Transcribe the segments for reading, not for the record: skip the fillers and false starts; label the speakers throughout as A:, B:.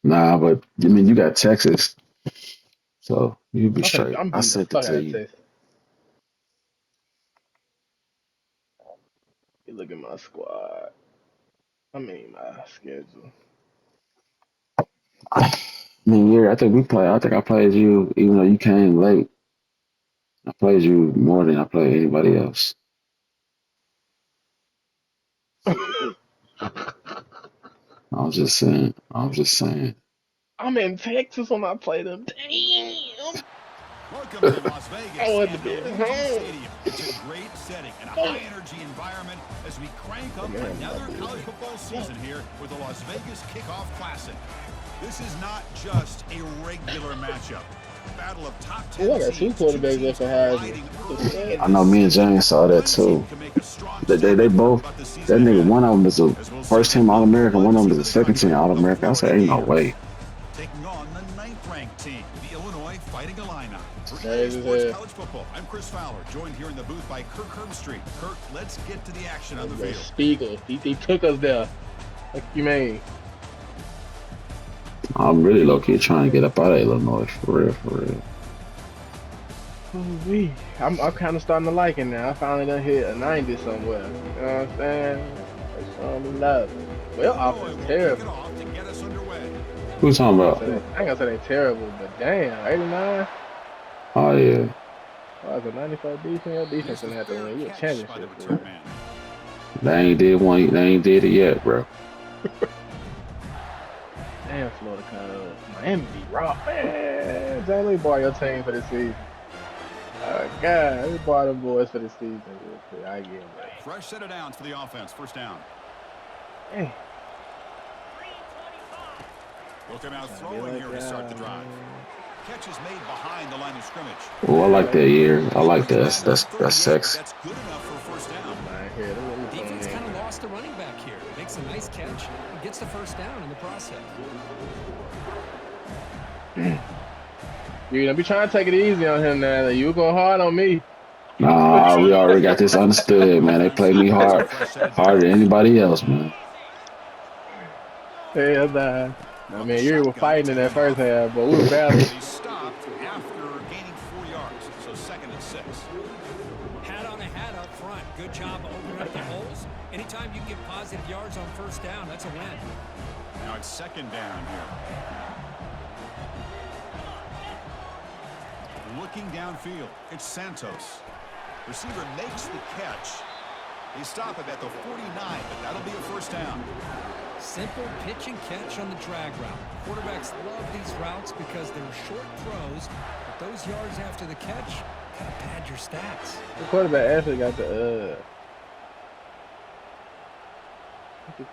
A: Nah, but I mean, you got Texas, so you be
B: I'm finna,
A: straight.
B: I'm
A: I
B: beating the
A: sent it
B: fuck out
A: to
B: of
A: you.
B: Texas. You look at my squad. I mean my schedule.
A: I mean, yeah, I think we play. I think I played you, even though you came late. I played you more than I played anybody else. I was just saying. I was just saying.
B: I'm in Texas when I play them. Damn.
C: Welcome to Las
B: I
C: Vegas
B: want to
C: and
B: be at
C: Allegiant
B: home.
C: Stadium. It's a great setting and a
B: Fuck.
C: high-energy environment as we crank
B: Let
C: up
B: me handle my
C: another college
B: business.
C: football
B: Fuck.
C: season here with the Las Vegas Kickoff Classic. This is not just a regular matchup. Battle of top
B: Oh,
C: 10
B: I got two
C: seeds, two
B: quarterbacks up
C: teams
B: for Heisman.
C: colliding
B: What the
C: early
B: fuck?
C: in
A: I
C: this
A: know me and
C: season.
A: James saw that
C: One team
A: too.
C: can make a strong
A: They
C: statement
A: both.
C: about the season
A: That nigga,
C: ahead.
A: one of them is a
C: As we'll see
A: first
C: the
A: team All
C: number
A: American. One
C: one
A: of them is
C: team
A: a
C: in the
A: second team
C: country,
A: All
C: the
A: American. I
C: Florida
A: said, ain't no
C: Gators,
A: way.
C: taking on the ninth-ranked team, the Illinois Fighting Illini. For EA
B: Crazy as
C: Sports
B: hell.
C: College Football, I'm Chris Fowler, joined here in the booth by Kirk Herbstreit. Kirk, let's get to the action on
B: That
C: the
B: boy
C: field.
B: Spiegel. He took us there. Like you mean?
A: I'm really low key trying to get up out of Illinois for real, for real.
B: Ooh-wee. I'm kind of starting to like it now. I finally done hit a 90 somewhere. You know what I'm saying? That's showing me love. Well,
C: Illinois
B: offense
C: will kick it
B: terrible.
C: off to get us underway.
A: Who's talking about?
B: I ain't gonna say they terrible, but damn, 89.
A: Oh yeah,
B: Oh, it's a 94 defense. Your
C: And
B: defense
C: here's the
B: gonna have to
C: third
B: win you a
C: catch by the
B: championship for
C: return
B: real.
C: man.
A: they ain't did one. They ain't did it yet, bro.
B: Damn, Florida Cubs. Miami be raw. Man, Jay, let me borrow your team for the season. Oh, God, let me borrow them boys for the season real quick. I get them, man.
C: Fresh set of downs for the offense, first down.
B: Damn,
C: Looking out
B: trying to be
C: throwing
B: like
C: here to start the
B: y'all,
C: drive.
B: man.
C: Catch is made behind the line of scrimmage.
A: Oh, I
B: Yeah,
A: like
B: like
A: that year. I
C: He
A: like
C: brings
A: that.
C: it
A: That's
C: back to the
A: that's, that's
C: 38, but
A: sex.
C: that's good enough for a first down.
B: I'm not here. Let me throw
D: Defense
B: me in
D: kind of
B: here.
D: lost the running back here. Makes a nice catch and gets the first down in the process.
B: You know, be trying to take it easy on him now. You were going hard on me.
A: Nah, we already got this understood, man. They
C: Defense
A: play me
C: wants a
A: hard,
C: fresh set of
A: harder than
C: downs.
A: anybody else, man.
B: Hell nah. I
C: From the
B: mean, you were
C: shotgun,
B: fighting
C: it's
B: in that
C: handed
B: first
C: off.
B: half, but we were battling.
C: And he's stopped after gaining 4 yards. So second and 6.
D: Hat on a hat up front. Good job opening up the holes. Anytime you can get positive yards on first down, that's a win.
C: Now it's second down here. Looking downfield, it's Santos. Receiver makes the catch. They stop him at the 49, but that'll be a first down.
D: Simple pitch and catch on the drag route. Quarterbacks love these routes because they're short throws, but those yards after the catch kind of pad your stats.
B: The quarterback actually got the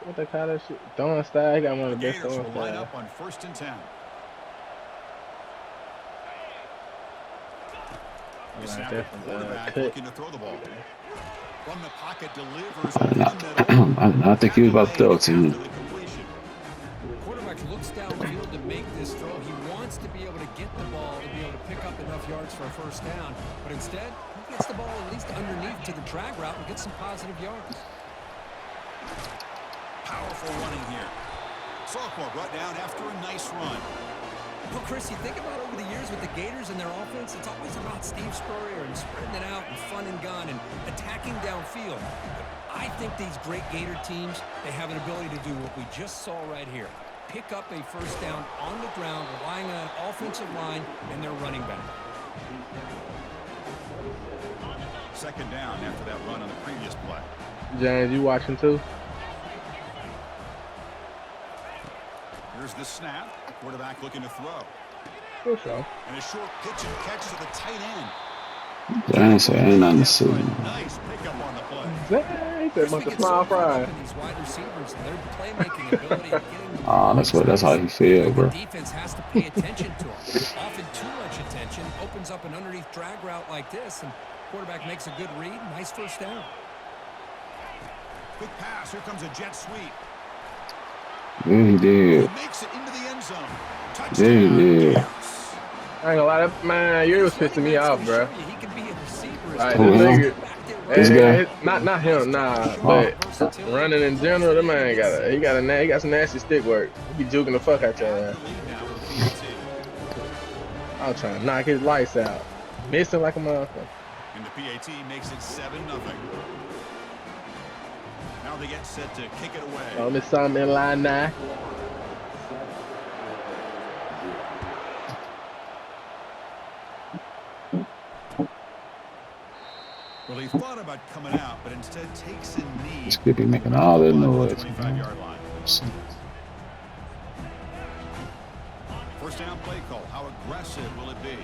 B: what they call that shit? Throwing style. He got one
C: The
B: of the best
C: Gators
B: throwing
C: will line
B: styles.
C: up on first and 10.
B: I
C: The
B: like
C: snap
B: that
C: at
B: from
C: quarterback
B: Cut.
C: looking to throw the ball. From the pocket, delivers over
A: And
C: the middle.
A: I think he was
C: Tackle
A: about to throw
C: made
A: it to
C: after
A: him.
C: the completion.
D: Quarterback looks downfield to make this throw. He wants to be able to get the ball to be able to pick up enough yards for a first down. But instead, he gets the ball at least underneath to the drag route and gets some positive yards.
C: Powerful running here. Sophomore brought down after a nice run.
D: Well, Chris, you think about over the years with the Gators and their offense, it's always about Steve Spurrier and spreading it out and fun and gun and attacking downfield. But I think these great Gator teams, they have an ability to do what we just saw right here. Pick up a first down on the ground, relying on an offensive line and their running back.
C: Second down after that run on the previous play.
B: James, you watching too?
C: Here's the snap. Quarterback looking to throw.
B: For sure.
C: And a short pitch and catch to the tight end.
A: I ain't
C: Tackle
A: say ain't nothing
C: made
A: to
C: after
A: see,
C: a
A: man.
C: nice pickup on the play.
B: He said,
D: Chris,
B: "Must
D: we
B: have
D: get so
B: smile
D: caught up
B: fry."
D: in these wide receivers and their playmaking ability of getting the ball
A: Ah,
D: in
A: that's how
D: space.
A: he
D: I
A: feel,
D: think the
A: bro.
D: defense has to pay attention to them. Often too much attention opens up an underneath drag route like this, and quarterback makes a good read. Nice first down.
C: Quick pass. Here comes a jet sweep.
A: Yeah, he
C: He
A: did.
C: makes it into the end zone.
A: Yeah, he
C: Touchdown,
A: did.
C: Gators.
B: I ain't gonna lie, man, you was
D: This running
B: pissing me
D: back's
B: off,
D: going to show
B: bro.
D: you he can be a receiver as
B: Like
A: Who
B: this
D: well.
A: him?
B: nigga,
D: Get back there with
A: This
D: him.
A: guy?
B: not him, nah,
D: Show
A: Oh,
B: but
D: that versatility.
B: running in
D: Plays
B: general,
D: the
B: the
D: game
B: man
D: against
B: he got some nasty stick work. He be juking the fuck out
C: Add
B: your
C: to
B: ass.
C: the lead now for the PAT.
B: I was trying to knock his lights out, missing like a motherfucker.
C: And the PAT makes it 7-0. Now they get set to kick it away.
B: Oh, Miss something in line now.
C: Well, he thought about coming out, but instead takes a knee.
A: this could be
C: He
A: making
C: runs
A: all
C: the
A: that
C: punt at
A: noise,
C: the
A: man.
C: 25-yard line. First down play call. How aggressive will it be?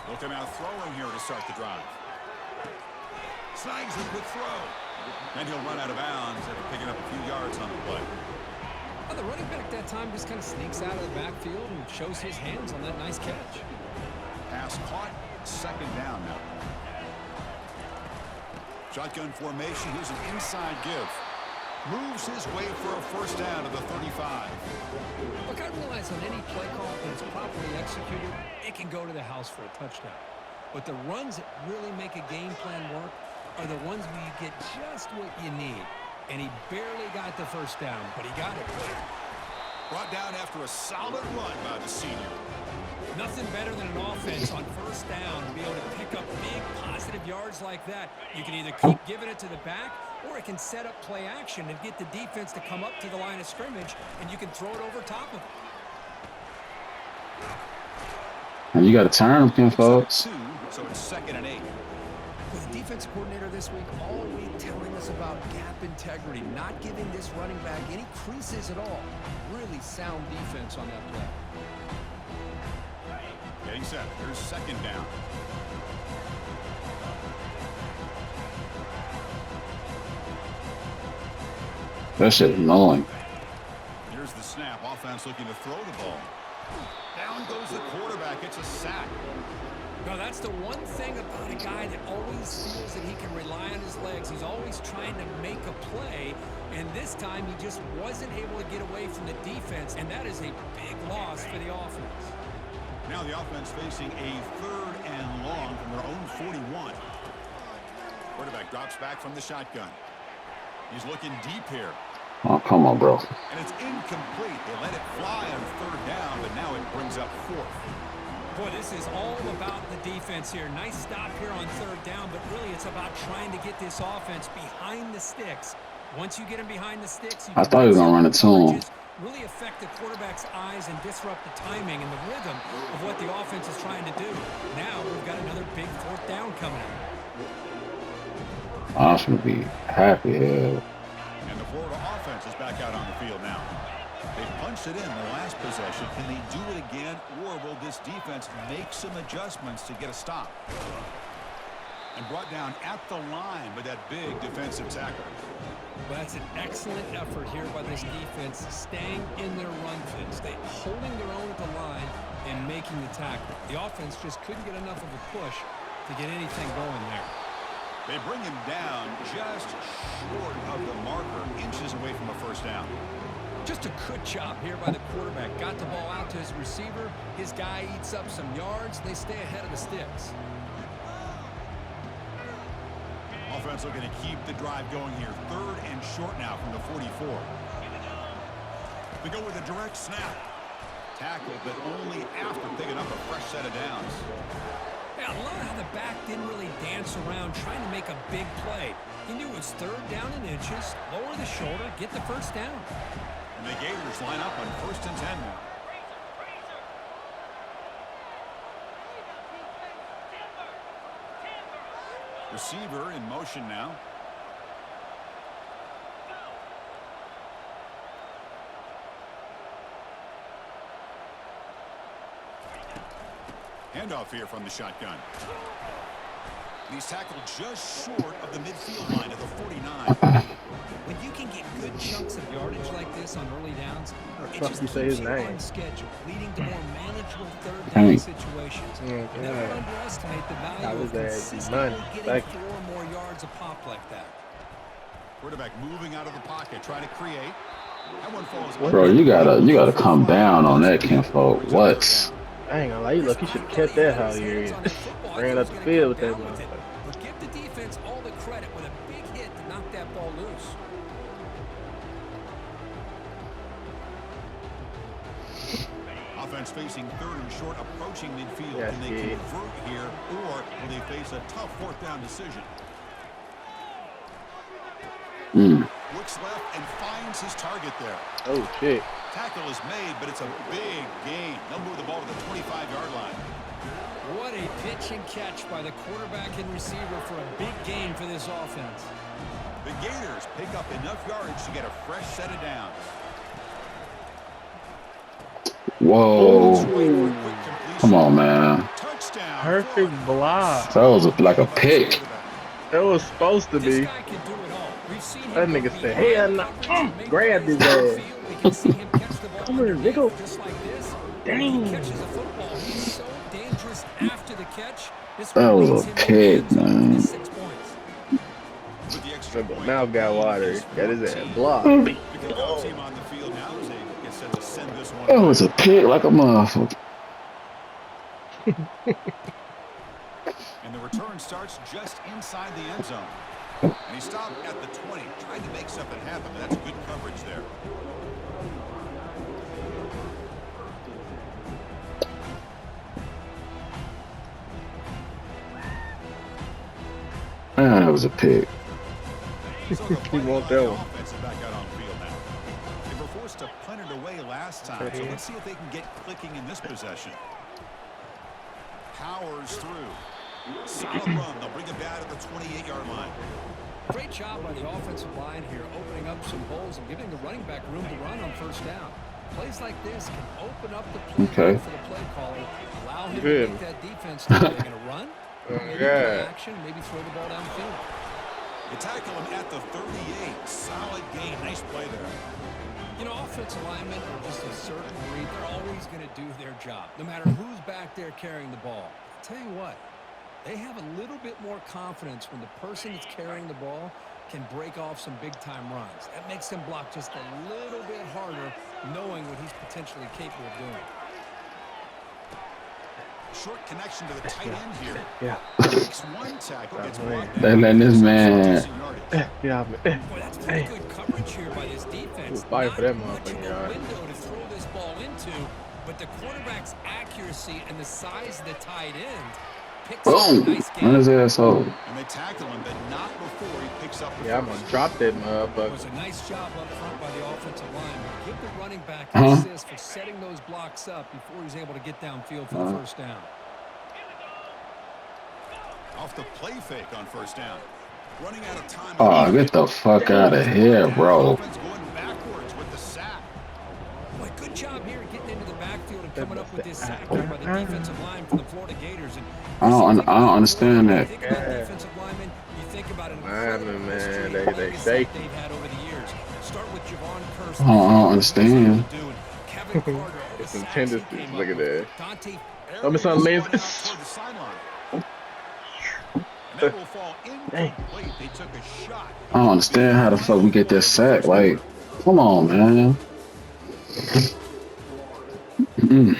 C: Looking out throwing here to start the drive. Snags a quick throw. And he'll run out of bounds after picking up a few yards on the play.
D: Well, the running back that time just kind of sneaks out of the backfield and shows his hands on that nice catch.
C: Pass caught. Second down now. Shotgun formation. Here's an inside give. Moves his way for a first down to the 35.
D: Look, I realize on any play call, when it's properly executed, it can go to the house for a touchdown. But the runs that really make a game plan work are the ones where you get just what you need. And he barely got the first down, but he got it.
C: Brought down after a solid run by the senior.
D: Nothing better than an offense on first down to be able to pick up big positive yards like that. You can either keep giving it to the back, or it can set up play action and get the defense to come up to the line of scrimmage, and you can throw it over top of it.
A: And you got to turn them, folks.
C: So it's 2nd and 8.
D: With the defense coordinator this week all week telling us about gap integrity, not giving this running back any creases at all. Really sound defense on that play.
C: Getting set. Here's 2nd down.
A: That shit annoying.
C: Here's the snap. Offense looking to throw the ball. Down goes the quarterback. It's a sack.
D: No, that's the one thing about a guy that always feels that he can rely on his legs. He's always trying to make a play, and this time he just wasn't able to get away from the defense, and that is a big loss for the offense.
C: Now the offense facing a 3rd and long from their own 41. Quarterback drops back from the shotgun. He's looking deep here.
A: Oh, come on, bro.
C: And it's incomplete. They let it fly on 3rd down, but now it brings up 4th.
D: Boy, this is all about the defense here. Nice stop here on 3rd down, but really it's about trying to get this offense behind the sticks. Once you get them behind the sticks, you
A: I thought he was going to run it to him.
D: really affect the quarterback's eyes and disrupt the timing and the rhythm of what the offense is trying to do. Now we've got another big 4th down coming up.
A: I should be happy here.
C: And the Florida offense is back out on the field now. They punched it in the last possession. Can they do it again, or will this defense make some adjustments to get a stop? And brought down at the line with that big defensive tackle.
D: Well, that's an excellent effort here by this defense, staying in their run fits. They holding their own at the line and making the tackle. The offense just couldn't get enough of a push to get anything going there.
C: They bring him down just short of the marker, inches away from a first down.
D: Just a good job here by the quarterback. Got the ball out to his receiver. His guy eats up some yards. They stay ahead of the sticks.
C: Offense looking to keep the drive going here. 3rd and short now from the 44. They go with a direct snap. Tackle, but only after picking up a fresh set of downs.
D: Yeah, I love how the back didn't really dance around trying to make a big play. He knew it was 3rd down in inches. Lower the shoulder, get the first down.
C: And the Gators line up on 1st and 10 now. Receiver in motion now. Handoff here from the shotgun. And he's tackled just short of the midfield line of the 49.
D: When you can get good chunks of yardage like this on early downs, it
B: Fuck
D: just
B: you
D: keeps
B: say his
D: you
B: name.
D: on schedule, leading to more manageable 3rd
A: Hey.
D: down situations.
B: Yeah.
D: Never underestimate the value
B: That
D: of
B: was that
D: consistently
B: money.
D: getting
B: Thank
D: 4 more yards a pop like that.
C: Quarterback moving out of the pocket, trying to create. That one falls
B: What?
A: Bro, you
C: incomplete.
A: gotta come down on that, Kinfolk.
C: Brings up third
A: What?
C: down.
B: I ain't gonna lie, you look, you should have kept that how you
D: On that football, I
B: ran
D: thought
B: up
D: he
B: the
D: was gonna
B: field
D: come
B: with that
D: down with it,
B: motherfucker.
D: but give the defense all the credit with a big hit to knock that ball loose.
C: Offense facing third and short, approaching midfield.
B: Yes,
C: Can they
B: kid.
C: convert here, or will they face a tough fourth down decision?
A: Mm.
C: Looks left and finds his target there.
B: Oh shit.
C: Tackle is made, but it's a big gain. They'll move the ball to the 25-yard line.
D: What a pitch and catch by the quarterback and receiver for a big gain for this offense.
C: The Gators pick up enough yardage to get a fresh set of downs.
A: Whoa.
C: Wait for a quick completion.
A: Come on, man.
C: Touchdown.
B: Perfect block.
A: That was like a pick.
B: That was supposed to
D: This
B: be.
D: guy can do it all. We've seen him
B: That nigga
D: go
B: said,
D: behind
B: hell no.
D: coverage, make
B: Grabbed his
D: plays
B: ass.
D: downfield. We can see him catch the ball
B: Come here,
D: underneath,
B: nigga.
D: just like this.
B: Damn.
D: When he catches a football, he's so dangerous after the catch. This
A: That
D: one
A: was
D: leads
A: a
D: him
A: pick,
D: over the end zone for
A: man.
D: the 6 points.
C: With the extra
B: The
C: point,
B: mouth got watery. Got his ass blocked.
C: the kickoff team on the field now as they get set to send this one.
A: That was a pick like a motherfucker.
C: And the return starts just inside the end zone. And he stopped at the 20, trying to make something happen. That's good coverage there.
A: Man, that was a pick.
C: So the
B: He want that one.
C: offense is back out on the field now. They were forced to punt it away last time, so let's see if they can get clicking in this possession. Powers through. Solid run. They'll bring it back at the 28-yard line.
D: Great job by the offensive line here, opening up some holes and giving the running back room to run on first down. Plays like this can open up the play
A: Okay.
D: for the play caller, allow him
B: Good.
D: to make that defense know they're going to run,
B: Oh,
D: maybe
B: God.
D: play action, maybe throw the ball downfield.
C: They tackle him at the 38. Solid gain. Nice play there.
D: You know, offensive linemen are just a certain breed. They're always going to do their job, no matter who's back there carrying the ball. I'll tell you what, they have a little bit more confidence when the person that's carrying the ball can break off some big-time runs. That makes them block just a little bit harder, knowing what he's potentially capable of doing.
C: Short connection to the tight end here.
B: Yeah.
C: Makes one tackle. Gets brought
A: They
C: down.
A: letting this man.
C: Decent yardage.
B: Yeah,
D: Boy, that's pretty good coverage here by this defense.
B: We'll fight for that
D: Not much of
B: motherfucker,
D: a
B: all right.
D: window to throw this ball into, but the quarterback's accuracy and the size of the tight end picks up a
A: Boom.
D: nice
A: Run
D: game.
A: his asshole.
C: And they tackle him, but not before he picks up the
B: Yeah, I'm
C: first.
B: gonna drop that
D: It
B: motherfucker.
D: was a nice job up front by the offensive line. Give the running back
A: Huh?
D: an assist for setting those blocks up before he's able to get downfield for the first down.
C: Off the play fake on first down. Running out of time.
A: Oh, get the fuck out of here, bro.
C: Offense going backwards with the sack.
D: Boy, good job here getting into the backfield and coming up with this sack here by the defensive line for the Florida Gators. And
A: I don't understand that.
D: Think about defensive linemen, you think about an
B: Linemen, man,
D: history
B: they
D: of legacy
B: shaky.
D: they've had over the years. Start with Javon Curse.
A: I don't understand.
D: Kevin Carter, all the
B: It's some
D: sacks he
B: tendencies.
D: came
B: Look
D: up
B: at
D: with.
B: that.
D: Dante
B: Let me some lazy.
C: Out toward the sideline. And that will fall incomplete. They took a shot.
A: I don't understand how the fuck we get that sack. Like, come on, man. Mm.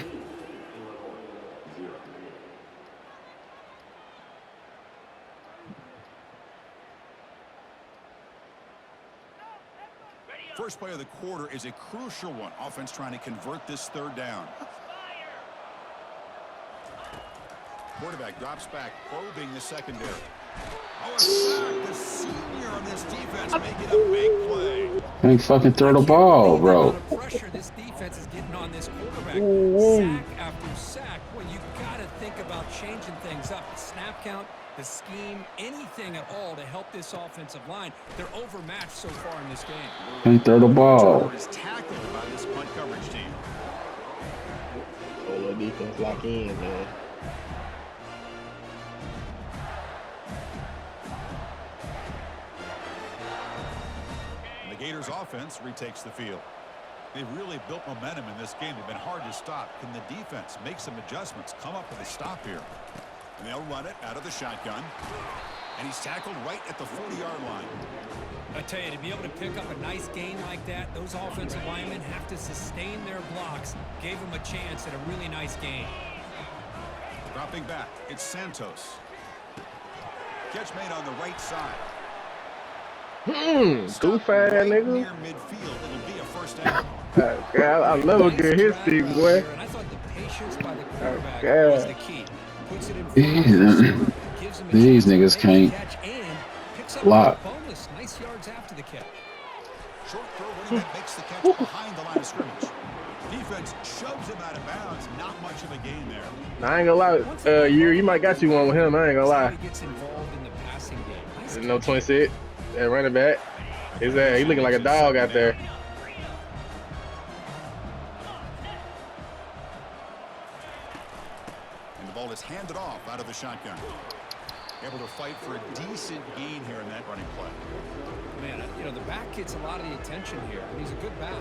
C: First play of the quarter is a crucial one. Offense trying to convert this third down. Quarterback drops back, probing the secondary. Oh, a sack. The senior on this defense making a big play.
A: Can't fucking throw the ball, bro.
D: The pressure this defense is getting on this quarterback. Sack after sack. Well, you got to think about changing things up. The snap count, the scheme, anything at all to help this offensive line. They're overmatched so far in this game.
A: Can't throw the ball.
C: Is tackled by this punt coverage team.
B: Solo defense lock in, man.
C: And the Gators offense retakes the field. They've really built momentum in this game. They've been hard to stop. Can the defense make some adjustments, come up with a stop here? And they'll run it out of the shotgun. And he's tackled right at the 40-yard line.
D: I tell you, to be able to pick up a nice gain like that, those offensive linemen have to sustain their blocks. Gave them a chance at a really nice gain.
C: Dropping back, it's Santos. Catch made on the right side.
B: Goof ass nigga.
C: Near midfield, it'll be a first down.
B: I love a good history, boy.
D: And I thought the patience by the quarterback
B: God.
D: was the key. Puts it in front
A: Yeah.
D: of the receiver, gives him a
A: These
D: chance to
A: niggas
D: make
A: can't
D: the catch and picks up
A: block.
D: a bonus. Nice yards after the catch.
C: Short throw, running back makes the catch behind the line of scrimmage. Defense shoves him out of bounds. Not much of a gain there.
B: I ain't gonna lie, you might got you one with him. I ain't gonna lie.
D: He gets involved in the passing game. Nice
B: No 26, that running back. He looking like a dog out there.
C: And the ball is handed off out of the shotgun. Able to fight for a decent gain here in that running play.
D: Man, you know, the back gets a lot of the attention here, and he's a good back.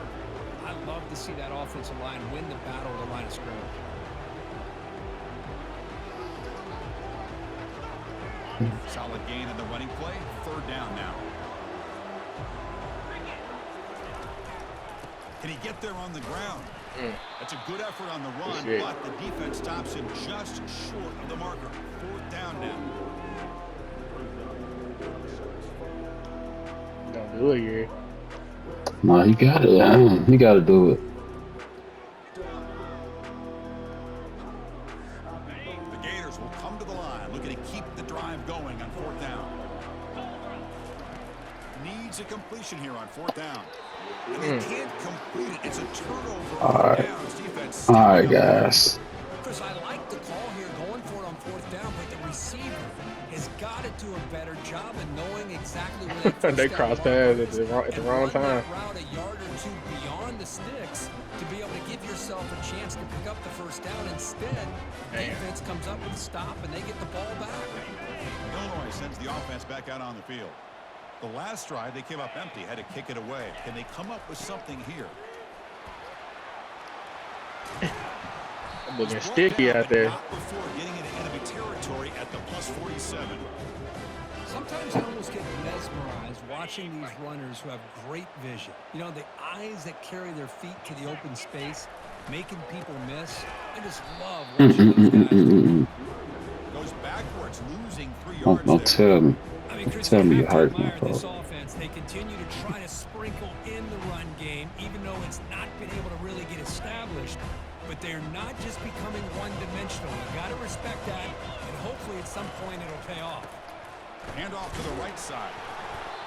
D: I love to see that offensive line win the battle of the line of scrimmage.
C: Solid gain in the running play. Third down now. Can he get there on the ground? That's a good effort on the run, but the defense stops him just short of the marker. Fourth down now.
B: Don't do it here.
A: No, he got it. He got to do it.
C: The Gators will come to the line, looking to keep the drive going on fourth down. Needs a completion here on fourth down. And they can't complete it. It's a turnover
A: All
C: on
A: right.
C: downs. Defense.
A: All right, guys.
D: Chris, I like the call here going for it on fourth down, but the receiver has got to do a better job of knowing exactly where that
B: They cross paths at the wrong
D: run
B: time.
D: that route a yard or two beyond the sticks to be able to give yourself a chance to pick up the first down. Instead, defense comes up with a stop and they get the ball back.
C: Illinois sends the offense back out on the field. The last drive, they came up empty, had to kick it away. Can they come up with something here?
B: Looking sticky out there.
C: Not before getting into enemy territory at the +47.
D: Sometimes I almost get mesmerized watching these runners who have great vision. You know, the eyes that carry their feet to the open space, making people miss. I just love watching these guys.
C: Goes backwards, losing 3
A: Don't,
C: yards
A: don't
C: there.
A: tell me.
D: I mean, Chris,
A: Tell me
D: you
A: you
D: have to
A: hurt me,
D: admire this
A: bro.
D: offense. They continue to try to sprinkle in the run game, even though it's not been able to really get established. But they're not just becoming one-dimensional. You got to respect that, and hopefully at some point it'll pay off.
C: Hand off to the right side.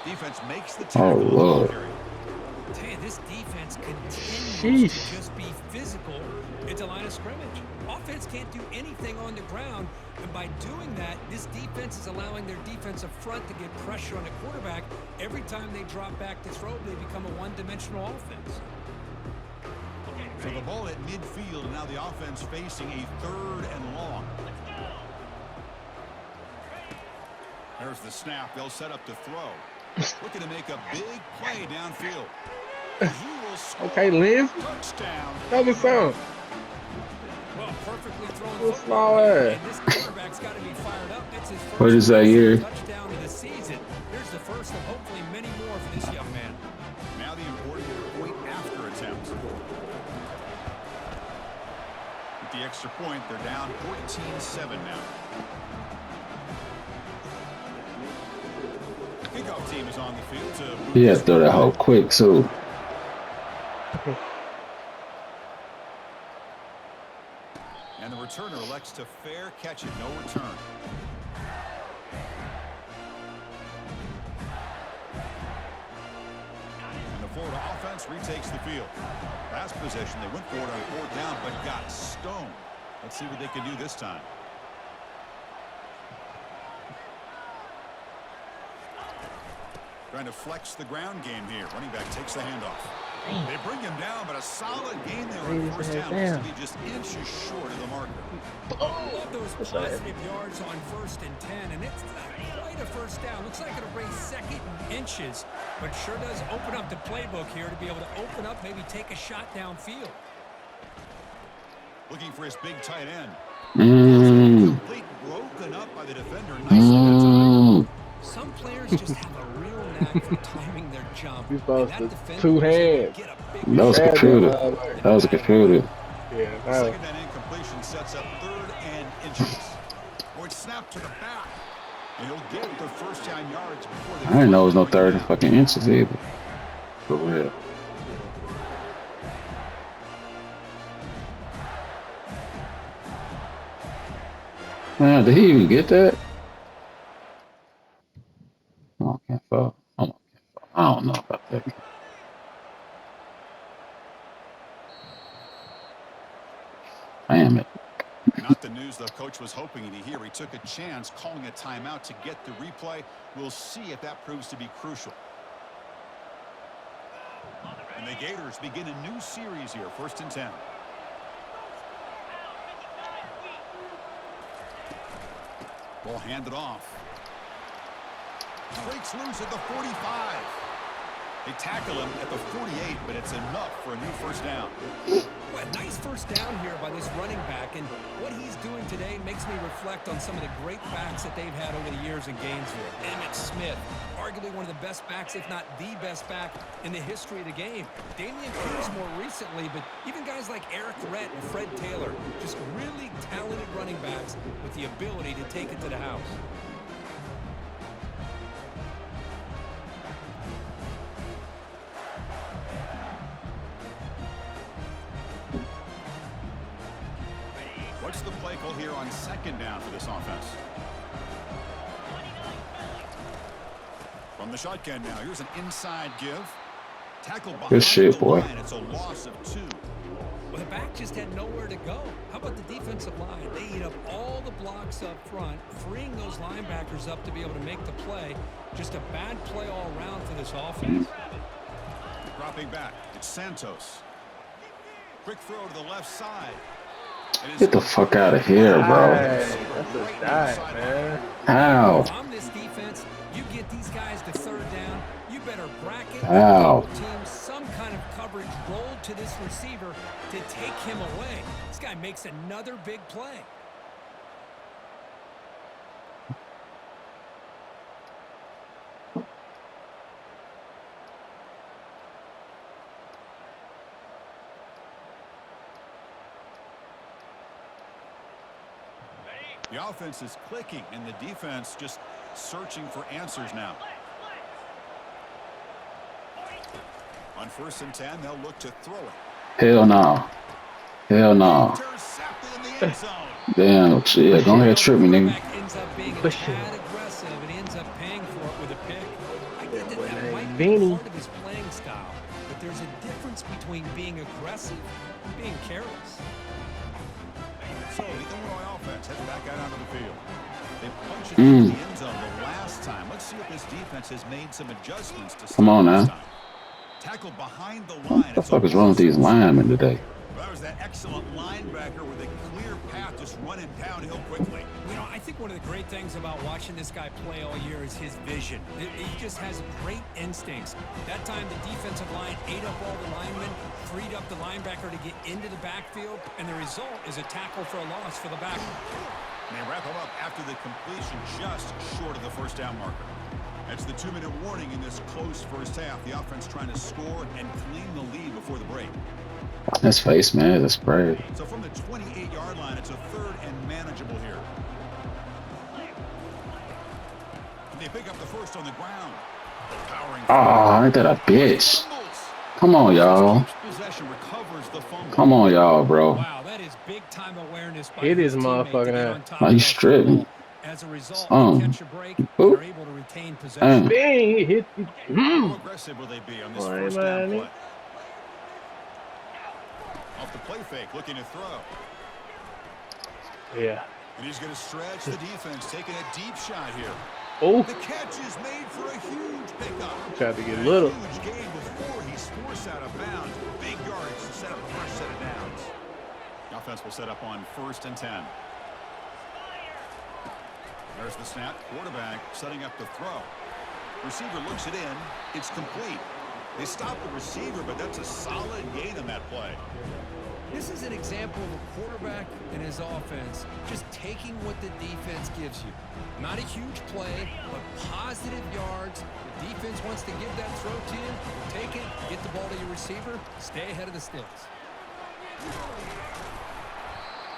C: Defense makes the
A: Oh,
C: tackle.
A: Lord.
D: I tell you, this defense continues
B: Sheesh.
D: to just be physical at the line of scrimmage. Offense can't do anything on the ground, and by doing that, this defense is allowing their defensive front to get pressure on the quarterback. Every time they drop back to throw, they become a one-dimensional offense.
C: So the ball at midfield, and now the offense facing a third and long. There's the snap. They'll set up to throw. Looking to make a big play downfield. He will score.
B: Okay, Liz.
C: Touchdown.
B: Tell me something.
D: Well, perfectly thrown
B: Little
D: football.
B: small ass.
D: And this quarterback's got to be fired up. It's his first
A: What is that year?
D: touchdown of the season. Here's the first of hopefully many more for this young man.
C: Now the important point after attempt. With the extra point, they're down 14-7 now. Kickoff team is on the field to move
A: He had
C: this
A: to throw that
C: ball.
A: hoe quick, too.
C: And the returner elects to fair catch it, no return. And the Florida offense retakes the field. Last possession, they went for it on fourth down, but got stoned. Let's see what they can do this time. Trying to flex the ground game here. Running back takes the handoff. They bring him down, but a solid gain there on first down. Looks to be just inches short of the marker.
D: Love those positive yards on 1st and 10, and it's not quite a first down. Looks like it'll bring second and inches, but sure does open up the playbook here to be able to open up, maybe take a shot downfield.
C: Looking for his big tight end.
A: Mm.
C: Complete, broken up by the defender. Nicely.
D: Some players just have a real knack for timing their jump.
B: You
D: And
B: supposed
D: that
B: to
D: defender
B: two
D: was able to
B: hands.
D: get a big
A: That was a
B: Grab that
A: computer.
B: motherfucker.
A: That was a computer.
B: Yeah,
C: The
B: no.
C: second down incompletion sets up 3rd and inches. Boy, snap to the back. And he'll get the first down yards before they
A: I didn't know it was no
C: bring him
A: 30
C: down.
A: fucking inches either. For real. Man, did he even get that? Come on, can't fall. Come on, can't fall. I don't know about that. Damn it.
C: Not the news the coach was hoping to hear. He took a chance calling a timeout to get the replay. We'll see if that proves to be crucial. And the Gators begin a new series here, 1st and 10. Ball handed off. Breaks loose at the 45. They tackle him at the 48, but it's enough for a new first down.
D: Well, a nice first down here by this running back, and what he's doing today makes me reflect on some of the great backs that they've had over the years in Gainesville. Emmitt Smith, arguably one of the best backs, if not the best back in the history of the game. Damian Pierce more recently, but even guys like Eric Rhett and Fred Taylor, just really talented running backs with the ability to take it to the house.
C: What's the play call here on 2nd down for this offense? From the shotgun now, here's an inside give. Tackle behind
A: Good shit,
C: the
A: boy.
C: line. It's a loss of 2.
D: Well, the back just had nowhere to go. How about the defensive line? They eat up all the blocks up front, freeing those linebackers up to be able to make the play. Just a bad play all around for this offense.
C: Dropping back, it's Santos. Quick throw to the left side.
A: Get the fuck out of here, bro.
B: That's a dive, man.
A: How?
D: If I'm this defense, you get these guys to 3rd down, you better bracket
A: Ow.
D: double team, some kind of coverage rolled to this receiver to take him away. This guy makes another big play.
C: The offense is clicking, and the defense just searching for answers now. On 1st and 10, they'll look to throw it.
A: Hell no. Hell no.
C: Intercepted in the end zone.
A: Damn, shit. Go ahead, trip me, nigga.
D: Quarterback ends up being a
B: Push him.
D: tad aggressive and ends up paying for it with a pick. I get that
B: boy
D: that
B: named
D: might be
B: Beanie.
D: part of his playing style, but there's a difference between being aggressive and being careless.
C: So the Illinois offense heads back out onto the field. They punched it into the end zone the last time. Let's see if this defense has made some adjustments to stop
A: Come on
C: this
A: now.
C: time. Tackled behind the line.
A: What the fuck is wrong with these linemen today?
C: That was that excellent linebacker with a clear path just running downhill quickly.
D: You know, I think one of the great things about watching this guy play all year is his vision. He just has great instincts. That time the defensive line ate up all the linemen, freed up the linebacker to get into the backfield, and the result is a tackle for a loss for the back.
C: And they wrap him up after the completion just short of the first down marker. That's the 2-minute warning in this close first half. The offense trying to score and claim the lead before the break.
A: That's face, man. That's crazy.
C: So from the 28-yard line, it's a 3rd and manageable here. And they pick up the first on the ground. Powering
A: Oh, ain't that a bitch? Come on, y'all.
C: Possession recovers the fumble.
A: Come on, y'all, bro.
D: Wow, that is big-time awareness by
B: Hit his
D: his teammate to
B: motherfucking
D: get
B: ass.
D: on top
A: Oh,
D: of
A: he
D: that
A: stripped me.
D: football. As a result, they catch a break,
A: Oop.
D: they're able to retain possession.
A: Damn.
B: Dang, he hit.
C: How aggressive will they be on this
B: Boy,
C: first down
B: man.
C: play? Off the play fake, looking to throw.
B: Yeah.
C: And he's going to stretch the defense, taking a deep shot here.
B: Oh,
C: The catch is made for a huge pickup.
B: tried to get
C: And a
B: little.
C: huge gain before he's forced out of bounds. Big yardage to set up a fresh set of downs. The offense will set up on 1st and 10. There's the snap. Quarterback setting up the throw. Receiver looks it in. It's complete. They stopped the receiver, but that's a solid gain on that play.
D: This is an example of a quarterback and his offense just taking what the defense gives you. Not a huge play, but positive yards. The defense wants to give that throw to you. Take it, get the ball to your receiver, stay ahead of the sticks.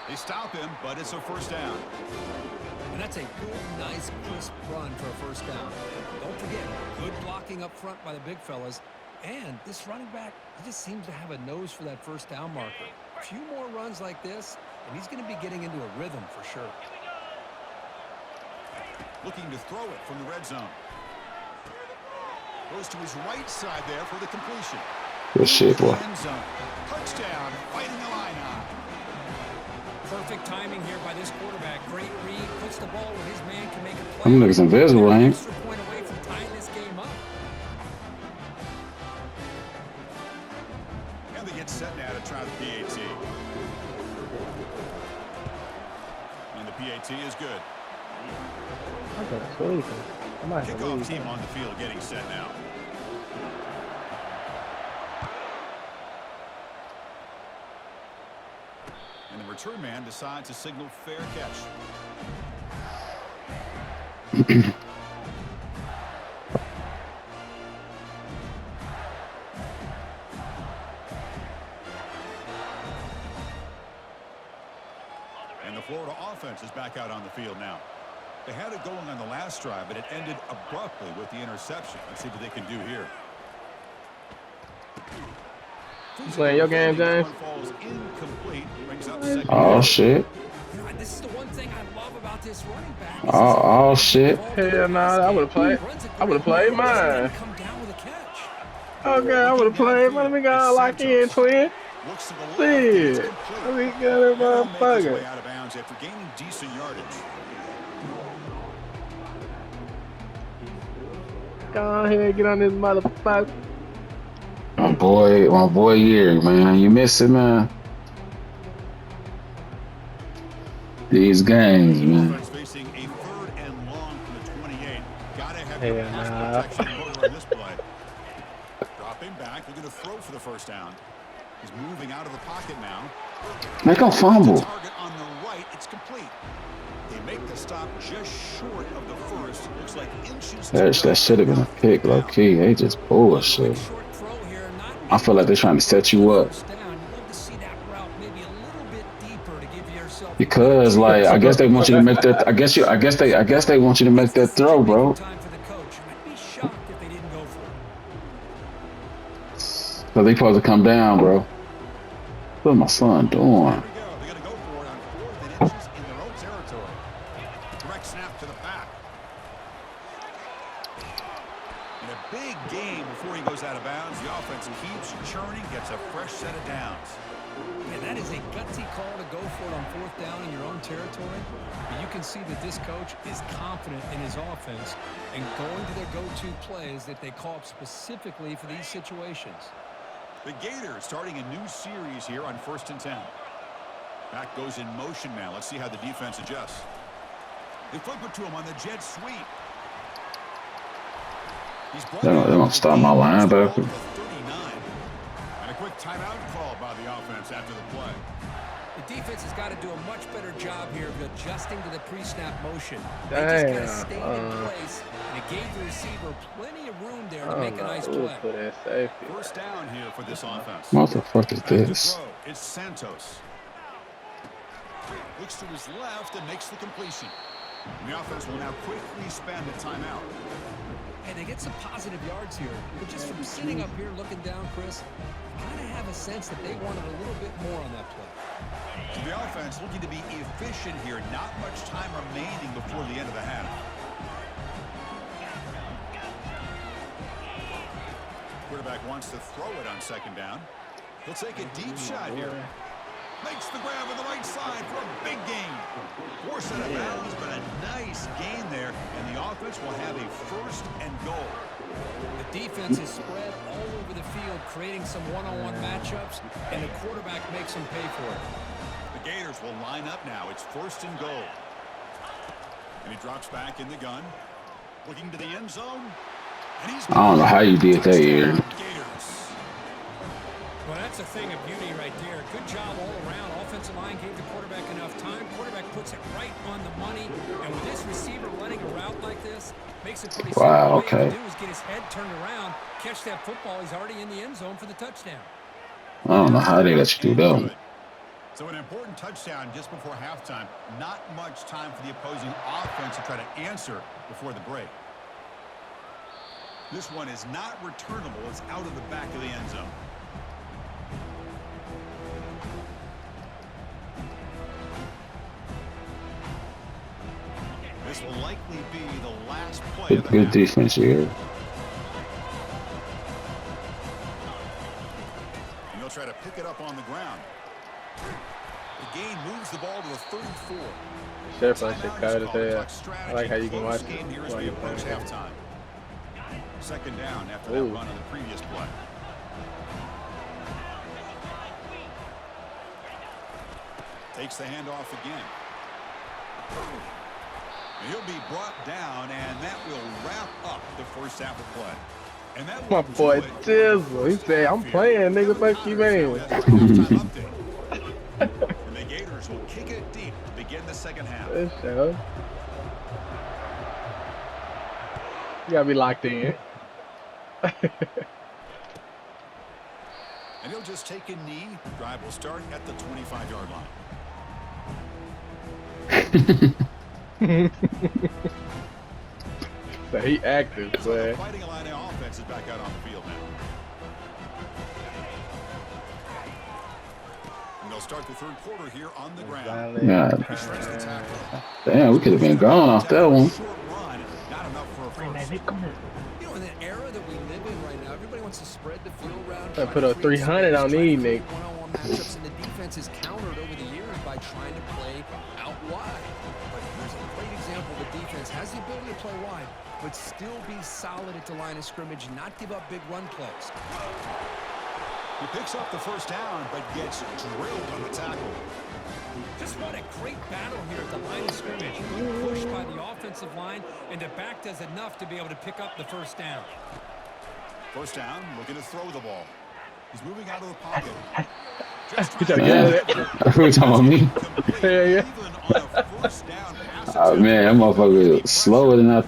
C: They stop him, but it's a first down.
D: And that's a good, nice, crisp run for a first down. Don't forget, good blocking up front by the big fellas. And this running back, he just seems to have a nose for that first down marker. A few more runs like this, and he's going to be getting into a rhythm for sure.
C: Looking to throw it from the red zone. Goes to his right side there for the completion.
A: Good shit, boy.
C: End zone. Touchdown, fighting Illini.
D: Perfect timing here by this quarterback. Great read, puts the ball where his man can make a play.
A: Them niggas invisible, ain't?
D: Extra point away from tying this game up.
C: And they get set now to try the PAT. And the PAT is good.
B: Okay, sweet. I might have to
C: Kickoff
B: leave.
C: team on the field getting set now. And the return man decides to signal fair catch. And the Florida offense is back out on the field now. They had it going on the last drive, but it ended abruptly with the interception. Let's see what they can do here.
B: You playing your game, James?
C: Falls incomplete, brings up second
A: Oh
C: down.
A: shit.
D: You know, this is the one thing I love about this running back.
A: Oh shit.
B: Hell nah, I would've played. I would've played mine.
D: Come down with a catch.
B: Okay, I would have played. Let me go lock in, twin.
C: Looks to the left,
B: Shit.
C: it's
B: Let
C: complete.
B: me get it,
C: Now makes his way
B: motherfucker.
C: out of bounds after gaining decent yardage.
B: Go ahead, get on this motherfucker.
A: My boy Year, man. You miss it, man. These games, man.
C: Offense facing a 3rd and long from the 28. Gotta have
B: Hell
C: your pass
B: nah.
C: protection in order on this play. Dropping back, looking to throw for the first down. He's moving out of the pocket now.
A: Make a fumble.
C: Target on the right, it's complete. They make the stop just short of the first. Looks like inches.
A: That should have been a pick, low key. They just bullshit.
D: Short throw here, not
A: I feel like they're trying to set you up.
D: first down. You'd love to see that route maybe a little bit deeper to give yourself
A: Because like I guess they want you to make that I guess they want you to make that throw, bro.
D: time for the coach. I'd be shocked if they didn't go for it.
A: So they supposed to come down, bro. What my son doing?
C: Here we go. They're going to go for it on 4th and inches in their own territory. Direct snap to the back. And a big game before he goes out of bounds. The offense keeps churning, gets a fresh set of downs.
D: Yeah, that is a gutsy call to go for it on 4th down in your own territory. But you can see that this coach is confident in his offense and going to their go-to plays that they call up specifically for these situations.
C: The Gators starting a new series here on 1st and 10. Back goes in motion now. Let's see how the defense adjusts. They flip it to him on the jet sweep. He's
A: They don't stop my linebacker.
C: 39. And a quick timeout call by the offense after the play.
D: The defense has got to do a much better job here of adjusting to the pre-snap motion. They just got to stay in place, and it gave the receiver plenty of room there to
B: I
D: make
B: don't
D: a
B: know
D: nice
B: who
D: play.
B: put that safety.
C: First down here for this offense.
A: What the fuck is
C: Back to
A: this?
C: throw. It's Santos. Looks to his left and makes the completion. And the offense will now quickly spend a timeout.
D: And they get some positive yards here. But just from sitting up here looking down, Chris, you kind of have a sense that they wanted a little bit more on that play.
C: So the offense looking to be efficient here. Not much time remaining before the end of the half. Quarterback wants to throw it on 2nd down. He'll take a deep shot here. Makes the grab on the right side for a big gain. Forced out of bounds, but a nice gain there. And the offense will have a 1st and goal.
D: The defense is spread all over the field, creating some one-on-one matchups, and the quarterback makes them pay for it.
C: The Gators will line up now. It's 1st and goal. And he drops back in the gun. Looking to the end zone. And he's
A: I don't know how you did that here.
C: Gators.
D: Well, that's a thing of beauty right there. Good job all around. Offensive line gave the quarterback enough time. Quarterback puts it right on the money. And with this receiver running a route like this, makes it pretty simple.
A: Wow,
D: All you have
A: okay.
D: to do is get his head turned around, catch that football. He's already in the end zone for the touchdown.
A: I don't know how they let you do that one.
C: So an important touchdown just before halftime. Not much time for the opposing offense to try to answer before the break. This one is not returnable. It's out of the back of the end zone. This will likely be the last play of the
A: Good
C: half.
A: defense here.
C: And they'll try to pick it up on the ground. The game moves the ball to the 34.
B: Chef, I should cut it there.
C: Clock strategy.
B: I like how you can watch
C: Close game here
B: it
C: as
B: while
C: we
B: you're
C: approach
B: playing.
C: halftime. Second down after that
B: Ooh.
C: run on the previous play. Takes the handoff again. And he'll be brought down, and that will wrap up the first half of play. And that
B: My
C: will
B: boy
C: do it.
B: Tizzle, he said, I'm playing, nigga, fuck you, man.
C: And the Gators will kick it deep to begin the second half.
B: This show. You gotta be locked in.
C: And he'll just take a knee. Drive will start at the 25-yard line.
B: So he active,
C: So the
B: boy.
C: Fighting Illini offense is back out on the field now. And they'll start the third quarter here on the ground.
A: Yeah.
C: He shrinks the tackle.
A: Damn, we could have been gone off that one.
C: Short run, not enough for a first.
D: You know, in the era that we live in right now, everybody wants to spread the field around.
B: I
D: try
B: put
D: to
B: a
D: create
B: 300 on
D: space, try to
B: these,
D: create
B: Nick.
D: one-on-one matchups, and the defense is countered over the years by trying to play out wide. But here's a great example of a defense has the ability to play wide, but still be solid at the line of scrimmage and not give up big run plays.
C: He picks up the first down, but gets drilled on the tackle.
D: Just what a great battle here at the line of scrimmage. Good push by the offensive line, and the back does enough to be able to pick up the first down.
C: First down, looking to throw the ball. He's moving out of the pocket.
B: You gotta
A: Man,
B: get it.
A: I heard you talking about me.
B: Yeah, yeah.
A: Oh man, that motherfucker is slower than I.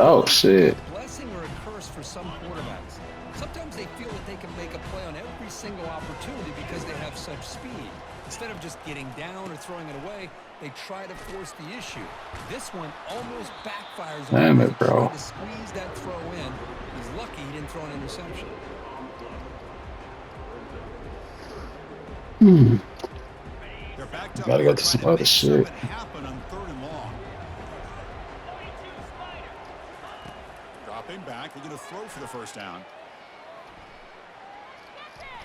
A: Oh shit.
D: A blessing or a curse for some quarterbacks. Sometimes they feel that they can make a play on every single opportunity because they have such speed. Instead of just getting down or throwing it away, they try to force the issue. This one almost backfires on
A: Damn
D: him
A: it,
D: as he
A: bro.
D: tried to squeeze that throw in. He's lucky he didn't throw an interception.
C: They're backed up.
A: Gotta go to some other shit.
C: Happen on third and long. Dropping back, looking to throw for the first down.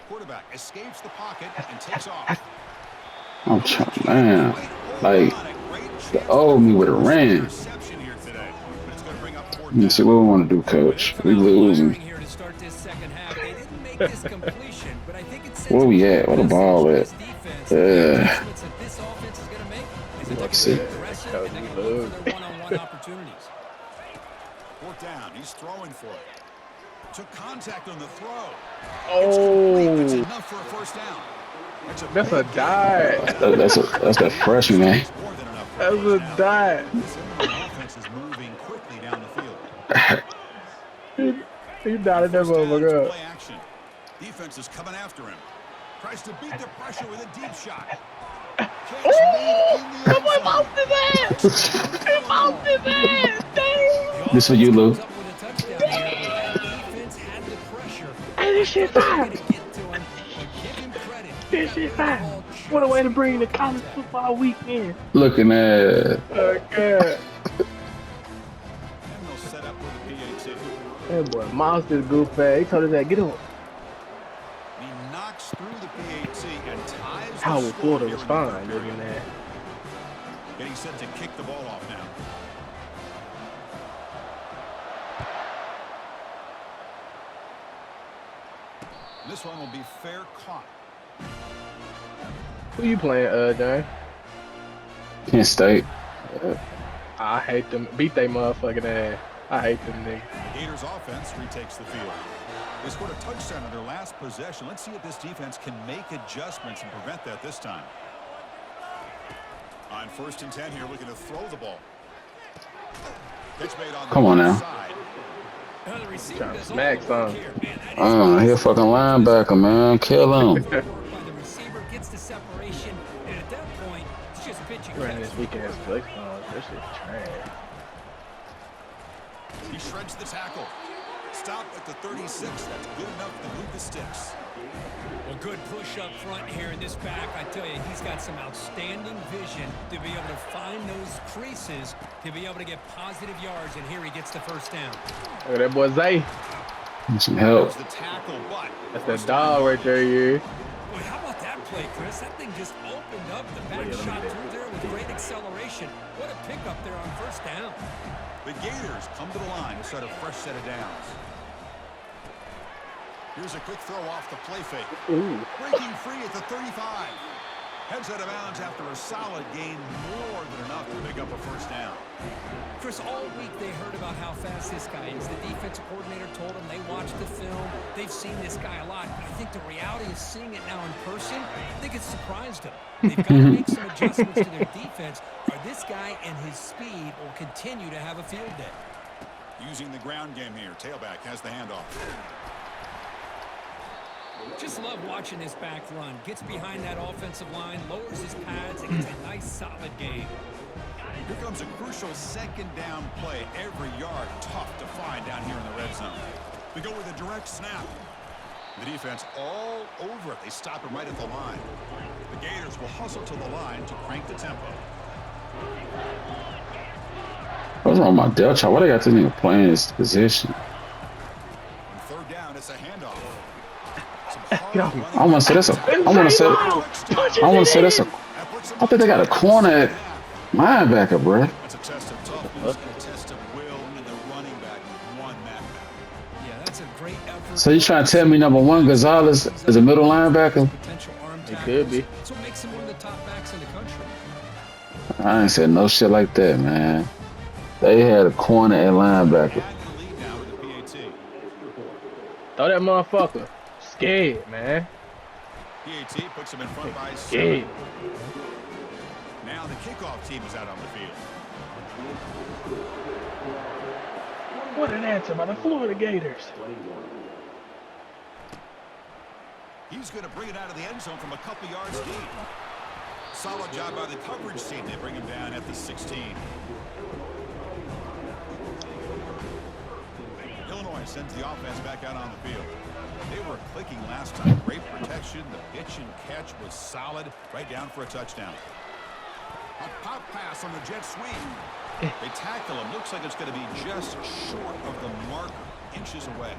C: Quarterback escapes the pocket and takes off.
A: I'm trying, man. Like, the old me would have ran.
C: Interception here today, but it's going to bring up fourth
A: Let me
C: down.
A: see what we want to do, coach. We losing.
D: Here to start this second half. They didn't make this completion, but I think it sends
A: Where we
D: a
A: at? Where the ball at?
D: message to this defense. The adjustments that this offense is going to make is that
A: Let's
D: they're
A: see.
D: going to be aggressive and they're going to look for their one-on-one opportunities.
C: Fourth down. He's throwing for it. Took contact on the throw.
B: Oh,
C: It's enough for a first down.
B: that's a dive.
A: That's that freshman, man.
C: It's more than enough for
B: That's a
C: first down.
B: dive.
C: This Illinois offense is moving quickly down the field.
B: He dotted that
C: First down, it's
B: motherfucker up.
C: play action. Defense is coming after him. Tries to beat the pressure with a deep shot.
B: Come on, mouse his ass! He moused his ass! Damn!
A: This for you, Lou.
D: Comes up with a touchdown here, but that defense had the pressure.
B: Hey, this shit fire!
D: Gonna get to him, but give him credit.
B: This shit fire! What a way to bring the college football weekend.
A: Looking at
B: Oh, God.
C: And they'll set up with the PAT.
B: That boy moused his goof ass. He told his ass, get up.
C: He knocks through the PAT and ties
B: How
C: the
B: was
C: score
B: Florida
C: here in the
B: respond?
C: third
B: Looking
C: period.
B: at that.
C: Getting set to kick the ball off now. This one will be fair caught.
B: Who you playing, Dan?
A: Kent State.
B: I hate them. Beat they motherfucking ass. I hate them niggas.
C: The Gators offense retakes the field. They scored a touchdown on their last possession. Let's see if this defense can make adjustments and prevent that this time. On 1st and 10 here, looking to throw the ball. Pitch made on the
A: Come on now.
C: side.
B: Trying to smack some.
A: He a fucking linebacker, man. Kill him.
D: The receiver gets the separation, and at that point, it's just pitch and
B: Running
D: catch.
B: this weekend's flex on. That shit's trash.
C: He shreds the tackle. Stop at the 36. That's good enough to move the sticks.
D: Well, good push up front here in this back. I tell you, he's got some outstanding vision to be able to find those creases, to be able to get positive yards, and here he gets the first down.
B: Look at that boy Zay.
A: Need some help.
C: There's the tackle, but
B: That's that dog right there, yeah.
D: Boy, how about that play, Chris? That thing just opened up the back shot through there with great acceleration. What a pickup there on first down.
C: the Gators come to the line to start a fresh set of downs. Here's a quick throw off the play fake.
B: Ooh.
C: Breaking free at the 35. Heads out of bounds after a solid gain, more than enough to pick up a first down.
D: Chris, all week they heard about how fast this guy is. The defensive coordinator told them they watched the film. They've seen this guy a lot. But I think the reality is seeing it now in person, I think it's surprised them. They've got to make some adjustments to their defense, or this guy and his speed will continue to have a field day.
C: Using the ground game here. Tailback has the handoff.
D: Just love watching this back run. Gets behind that offensive line, lowers his pads, and gets a nice solid gain.
C: Here comes a crucial second down play. Every yard tough to find down here in the red zone. We go with a direct snap. The defense all over it. They stop him right at the line. The Gators will hustle to the line to crank the tempo.
A: What's wrong with my Dell chart? Why they got this nigga playing this position?
C: On third down, it's a handoff.
A: I want to say that's a. I want to say. I want to say that's a. I think they got a corner at linebacker, bro.
C: That's a test of toughness, a test of will, and the running back won that battle.
D: Yeah, that's a great effort.
A: So you trying to tell me number one Gonzalez is a middle linebacker?
D: Potential arm
B: It could be.
D: tackles. So it makes him one of the top backs in the country.
A: I ain't said no shit like that, man. They had a corner at linebacker.
C: Back in the lead now with the PAT.
B: Throw that motherfucker. Scared, man.
C: PAT puts him in front by 7.
B: Scared.
C: Now the kickoff team is out on the field.
B: What an answer by the Florida Gators.
C: He's going to bring it out of the end zone from a couple yards deep. Solid job by the coverage team. They bring him down at the 16. Illinois sends the offense back out on the field. They were clicking last time. Great protection. The pitch and catch was solid. Right down for a touchdown. A pop pass on the jet sweep. They tackle him. Looks like it's going to be just short of the marker. Inches away.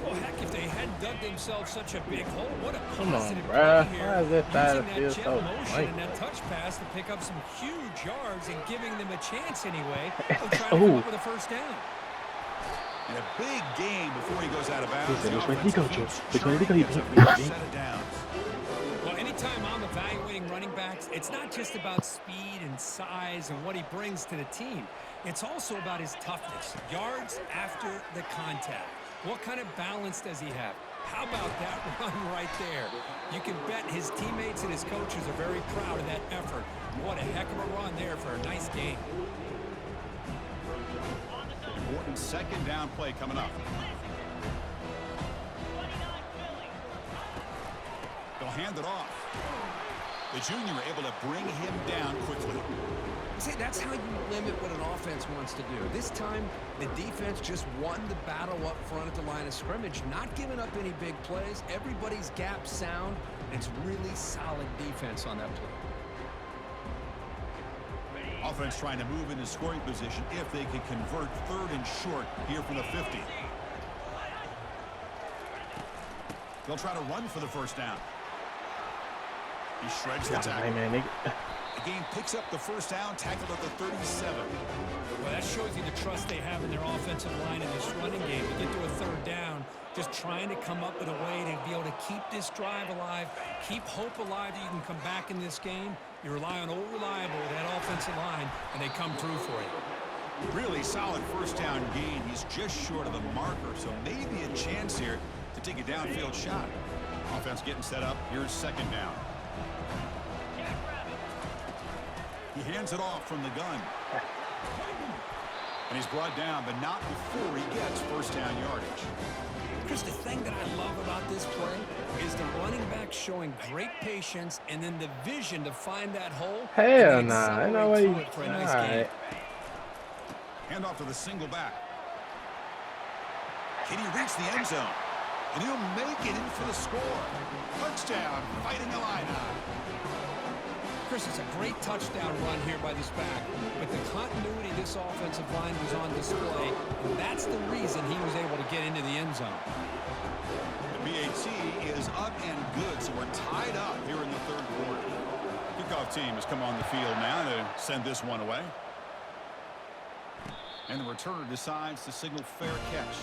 D: Well, heck, if they hadn't dug themselves such a big hole, what a
B: Come on,
D: positive
B: bruh.
D: play here.
B: Why is that side of the
D: Using
B: field
D: that
B: so
D: jet motion
B: light?
D: and that touch pass to pick up some huge yards and giving them a chance anyway of trying to
B: Ooh.
D: come up with a first down.
C: And a big game before he goes out of bounds.
B: He said,
C: The
B: "Which way did he
C: offense
B: go, Joe?
C: keeps
B: Which way did he go?
C: churning
B: He
C: as a
B: beat me,
C: fresh
B: beat me."
C: set of downs.
D: Well, anytime I'm evaluating running backs, it's not just about speed and size and what he brings to the team. It's also about his toughness, yards after the contact. What kind of balance does he have? How about that run right there? You can bet his teammates and his coaches are very proud of that effort. What a heck of a run there for a nice game.
C: Important second down play coming up. They'll hand it off. The junior able to bring him down quickly.
D: See, that's how you limit what an offense wants to do. This time, the defense just won the battle up front at the line of scrimmage, not giving up any big plays. Everybody's gap sound. It's really solid defense on that play.
C: Offense trying to move into scoring position if they can convert third and short here from the 50. They'll try to run for the first down. He shreds the
B: Hey,
C: tackle.
B: man, nigga.
C: The game picks up the first down, tackled at the 37.
D: Well, that shows you the trust they have in their offensive line in this running game. You get to a third down, just trying to come up with a way to be able to keep this drive alive, keep hope alive that you can come back in this game. You rely on old reliable, that offensive line, and they come through for you.
C: Really solid first down gain. He's just short of the marker, so maybe a chance here to take a downfield shot. Offense getting set up. Here's second down. He hands it off from the gun. And he's brought down, but not before he gets first down yardage.
D: Chris, the thing that I love about this play is the running back showing great patience and then the vision to find that hole.
B: Hell nah. Ain't no way.
D: For a nice
B: Alright.
C: Hand off to the single back. Can he reach the end zone? And he'll make it in for the score. Touchdown, fighting Illini.
D: Chris, it's a great touchdown run here by this back, but the continuity of this offensive line was on display, and that's the reason he was able to get into the end zone.
C: The BAT is up and good, so we're tied up here in the third quarter. Kickoff team has come on the field now to send this one away. And the returner decides to signal fair catch.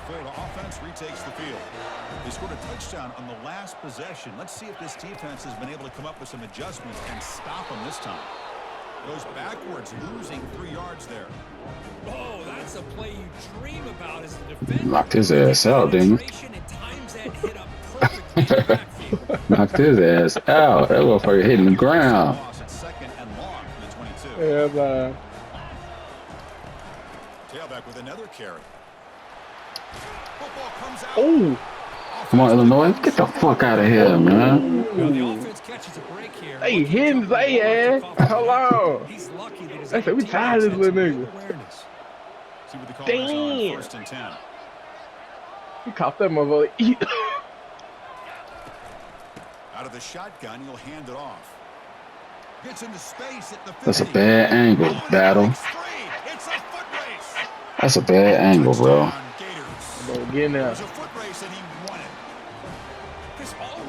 C: Florida offense retakes the field. They scored a touchdown on the last possession. Let's see if this defense has been able to come up with some adjustments and stop them this time. Goes backwards, losing 3 yards there.
D: Oh, that's a play you dream about as a defender.
A: Knocked his ass out, didn't he? Knocked his ass out. That motherfucker hitting the ground.
C: Second and long from the 22.
B: Yeah, man.
C: Tailback with another carry. Football comes out.
B: Oh.
A: Come on, Illinois. Get the fuck out of here, man.
D: Well, the offense catches a break here.
B: Hey, him, say, hello.
D: He's lucky that his
B: I said, we tired of this little nigga.
C: See what the call is on first and 10.
B: He caught that motherfucker.
C: Out of the shotgun, he'll hand it off. Gets into space at the 50.
A: That's a bad angle, Battle.
C: It's a foot race.
A: That's a bad angle, bro.
B: Bro, get in there.
C: It was a foot race and he won it.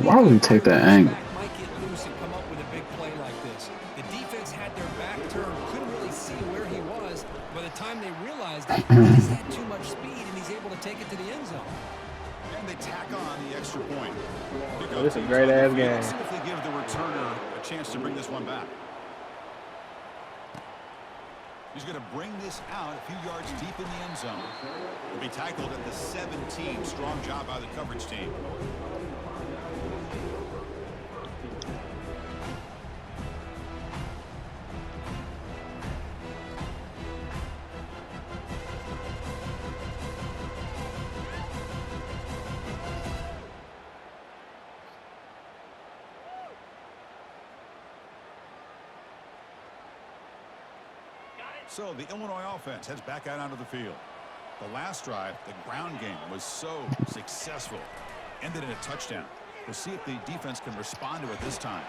A: Why would he take that angle?
D: Might get loose and come up with a big play like this. The defense had their back turned, couldn't really see where he was. By the time they realized it, he just had too much speed, and he's able to take it to the end zone.
C: And they tack on the extra point.
B: Oh, this is a great ass game.
C: Let's see if they give the returner a chance to bring this one back. He's going to bring this out a few yards deep in the end zone. He'll be tackled at the 17. Strong job by the coverage team. So the Illinois offense heads back out onto the field. The last drive, the ground game, was so successful. Ended in a touchdown. We'll see if the defense can respond to it this time.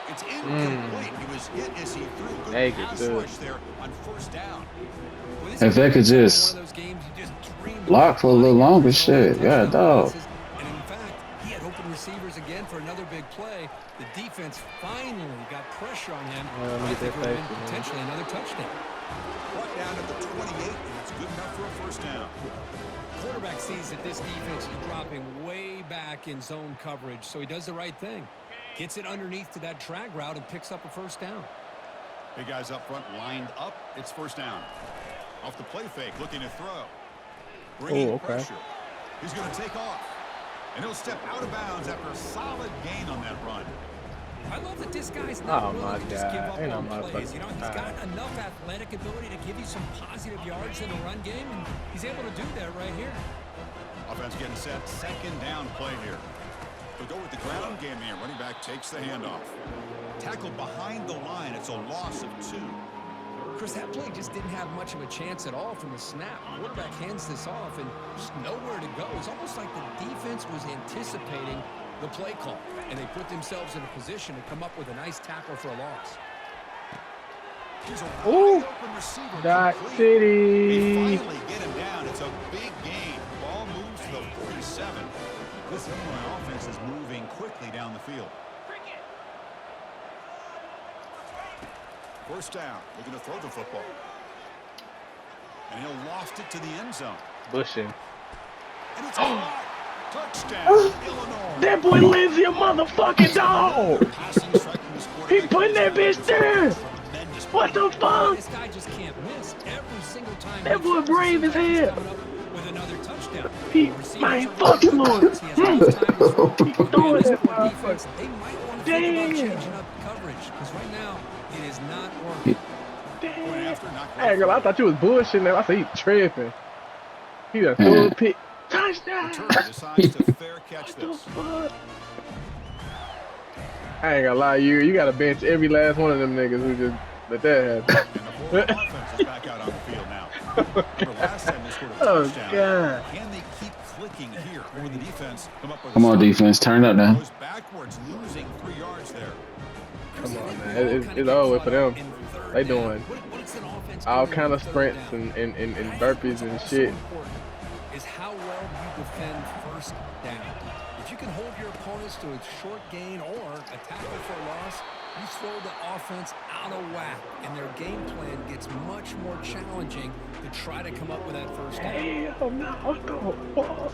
C: It's incomplete. He was hit as he threw. Good pass rush there on first down.
A: If they could just block for a little longer, shit. Yeah, dog.
D: And in fact, he had open receivers again for another big play. The defense finally got pressure on him. I think it would have been potentially another touchdown.
C: Brought down at the 28, and it's good enough for a first down.
D: Quarterback sees that this defense is dropping way back in zone coverage, so he does the right thing. Gets it underneath to that drag route and picks up a first down.
C: Big guys up front lined up. It's first down. Off the play fake, looking to throw. Bringing pressure. He's going to take off. And he'll step out of bounds after a solid gain on that run.
D: I love that this guy's not willing to just give up on plays. You know, he's got enough athletic ability to give you some positive yards in the run game, and he's able to do that right here.
C: Offense getting set. Second down play here. They'll go with the ground game here. Running back takes the handoff. Tackled behind the line. It's a loss of 2.
D: Chris, that play just didn't have much of a chance at all from the snap. Quarterback hands this off and just nowhere to go. It's almost like the defense was anticipating the play call, and they put themselves in a position to come up with a nice tackle for a loss.
B: Ooh, Dot City.
C: They finally get him down. It's a big gain. Ball moves to the 47. This Illinois offense is moving quickly down the field. First down, looking to throw the football. And he'll loft it to the end zone.
B: Bushing.
C: And it's caught. Touchdown, Illinois.
B: That boy Lindsay a motherfucking dog.
C: Passing strike from this
B: He
C: quarterback.
B: putting that bitch there.
C: Tremendous
B: What the fuck?
D: This guy just can't miss every single time.
B: That boy brave as hell.
D: With another touchdown.
B: He, man, fuck Lord.
D: He has enough time to throw.
B: Throwing
D: This
B: that
D: poor
B: motherfucker.
D: defense, they might want to think about
B: Damn.
D: changing up coverage because right now it is not working.
B: Damn.
C: after, not
B: Hey, girl, I thought you was bullshitting there. I said he tripping. He done
A: Yeah.
B: full pick. Touchdown.
C: Return decides to fair catch
B: What the
C: this.
B: fuck? I ain't gonna lie, you gotta bench every last one of them niggas who just let that happen.
C: And the Florida offense is back out on the field now. Remember last time they scored a
B: Oh,
C: touchdown.
B: God.
C: Can they keep clicking here? Or the defense come up with a
A: Come on,
C: stop?
A: defense, turn it up now.
C: Goes backwards, losing 3 yards there.
B: Come on, man. It's over for them. They doing all kind of sprints and burpees and shit.
D: Is how well you defend first down. If you can hold your opponents to a short gain or a tackle for a loss, you throw the offense out of whack, and their game plan gets much more challenging to try to come up with that first down.
B: Hell no, what the fuck?